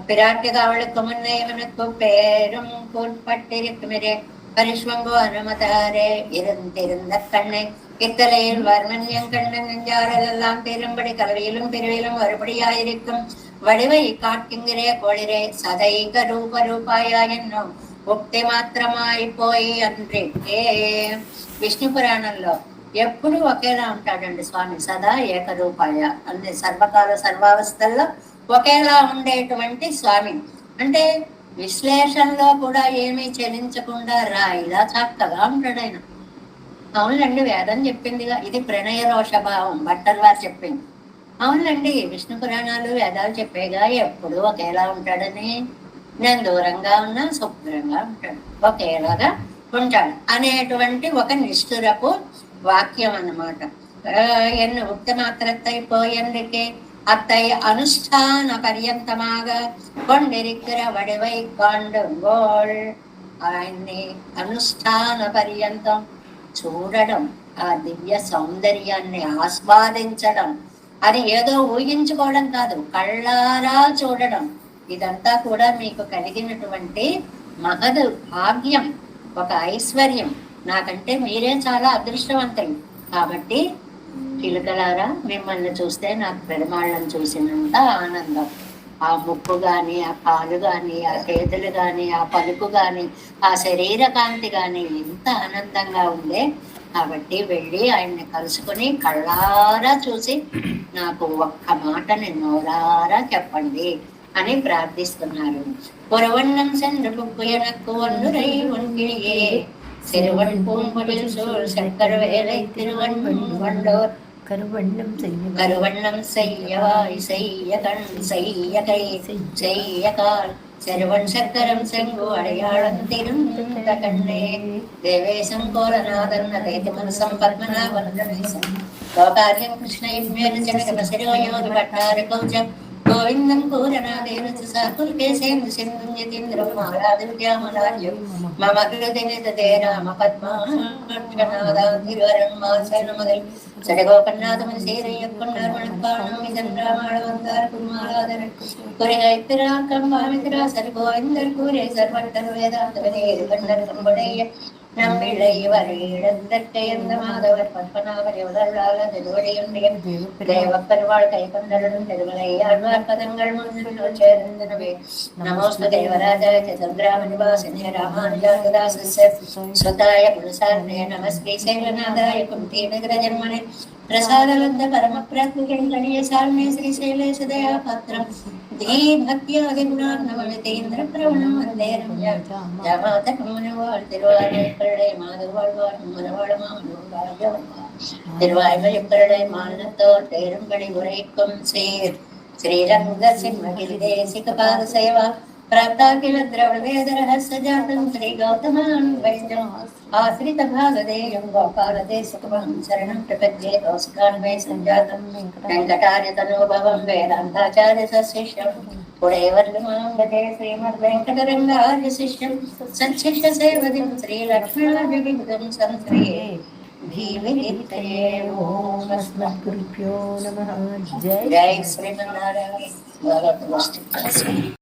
பிராட்டிக அவளுக்கு முன்னே இவனுக்கு பேரும் கூட்பட்டிருக்குமிரே பரிஷ்வங்கோ அனுமதாரே இருந்திருந்த கண்ணை இத்தலையில் வர்மன்யம் கண்ணன் நெஞ்சாரெல்லாம் பெரும்படி கலவையிலும் பிரிவிலும் ஒருபடியாயிருக்கும் வடிவை காட்டுங்கிறே கோளிரே சதைக ரூப ரூபாயா என்னும் ఉక్తి మాత్రమైపోయి అంటే విష్ణు పురాణంలో ఎప్పుడు ఒకేలా ఉంటాడండి స్వామి, సదా ఏకరూపాయ అన్ని సర్వకాల సర్వావస్థల్లో ఒకేలా ఉండేటువంటి స్వామి. అంటే విశ్లేషణలో కూడా ఏమీ చెలించకుండా రాయిలా చక్కగా ఉంటాడు ఆయన. అవునులండి, వేదం చెప్పిందిగా, ఇది ప్రణయ రోష భావం, భట్టర్ వారు చెప్పింది. అవునులండి, విష్ణు పురాణాలు వేదాలు చెప్పేగా ఎప్పుడు ఒకేలా ఉంటాడని. నేను దూరంగా ఉన్నా శుభ్రంగా ఉంటాడు, ఒకేలాగా ఉంటాడు అనేటువంటి ఒక నిష్ఠురపు వాక్యం అన్నమాట. ఎన్ని ఉక్త మాత్రత్తైపోయందుకే అత్తై అనుష్ఠాన పర్యంతమాగ కొండిరిగ్గర వడివై కాండుగోల్. ఆయన్ని అనుష్ఠాన పర్యంతం చూడడం, ఆ దివ్య సౌందర్యాన్ని ఆస్వాదించడం, అది ఏదో ఊహించుకోవడం కాదు, కళ్ళారా చూడడం, ఇదంతా కూడా మీకు కలిగినటువంటి మహదు భాగ్యం, ఒక ఐశ్వర్యం. నాకంటే మీరే చాలా అదృష్టవంతులు. కాబట్టి చిలుకలారా, మిమ్మల్ని చూస్తే నాకు పెరుమాళ్ళని చూసినంత ఆనందం. ఆ ముక్కు గాని, ఆ కాలు గాని, ఆ చేతులు గాని, ఆ పలుకు గాని, ఆ శరీర కాంతి గాని ఎంత ఆనందంగా ఉందే. కాబట్టి వెళ్ళి ఆయన్ని కలుసుకుని కళ్ళారా చూసి నాకు ఒక్క మాటని నోరారా చెప్పండి అని ప్రార్థిస్తున్నారు. పొరవన్నం సెంద్రపుక్కు ఎనక్కు వన్నురై వన్కిళియే சிறுவன் பூங்குடில் சூழ் சக்கர வேலை திருவண்ணம் வண்டோர் கருவண்ணம் செய்யவாய் செய்ய கண் செய்ய கை செய்ய கால் செருவன் சக்கரம் செங்கு அடையாளம் திருந்த கண்ணே தேவேசம் கோலநாதன் தைத்திமனசம் பத்மநாபன் லோகாரியம் கிருஷ்ண யுக்மேன ஜனக சிறுவயோகி பட்டார கௌஜம் గోవిందం కూరనాదేన సాకుల్కేసేందు సింధుం యతీంద్రం ఆరాధ విద్యామలార్యం మమ హృదయనిదే రామ పద్మాక్షనాదాం తిరువరం మాసనమగల్ சடகோபநாதமன் சேரையப்பன்னார் மணப்பாணம் இதன் ராமாள வந்தார் குமாராதர் குறைத்திராக்கம் பாமித்ரா சர்கோவிந்தர் கூரே சர்வட்டர் வேதாந்தவனேது கண்ணர் கம்படைய நம்மிழை வரையிடந்தற்கையந்த மாதவர் பத்மநாபர் எவதல்லால திருவடியுடைய தேவப்பெருவாள் கை கொண்டருடன் திருமலை ஆழ்வார் பதங்கள் முன்னிலோ சேர்ந்தனவே. நமோஸ்து தேவராஜாய சந்திராமணிவாசனே ராமானுஜாதாசஸ்ய சுதாய குணசாரணே நமஸ்கே சைலநாதாய குந்தி நகர ஜன்மனே ప్రసాదలంద పరమ ప్రజ్ఞ సాల్మే శ్రీశైలేశ దయా పాత్రం ధీ భక్త్యాది గుణార్ణవళితేంద్ర ప్రవణం వందే రమ్యాత కమ్మనవాళ్ తిరువారై మాధవాழ்வார் மனவாழ மாமனோர் திருவாய்மொழி எப்பரடை மாநிலத்தோர் தேரும்படி உரைக்கும் சீர் ஸ்ரீரங்க சிம்மகிரி தேசிக பாத சேவா ప్రాప్తాఖిల ద్రవవేద రహస్య జాతం శ్రీ గౌతమాన్ వైద్యం ఆశ్రిత భాగదేయం గోపాలదేశకమం శరణం ప్రపద్యే దోస్కాన్వై సంజాతం వెంకటార్య తనోభవం వేదాంతాచార్య సశిష్యం పుడేవర్గమాంగతే శ్రీమద్ వెంకటరంగార్య శిష్యం సశిష్య సేవదిం శ్రీలక్ష్మీనాథవిబుధం సంశ్రియే భీమినిత్యే ఓం అస్మద్గురుభ్యో నమః. జై శ్రీమన్నారాయణ.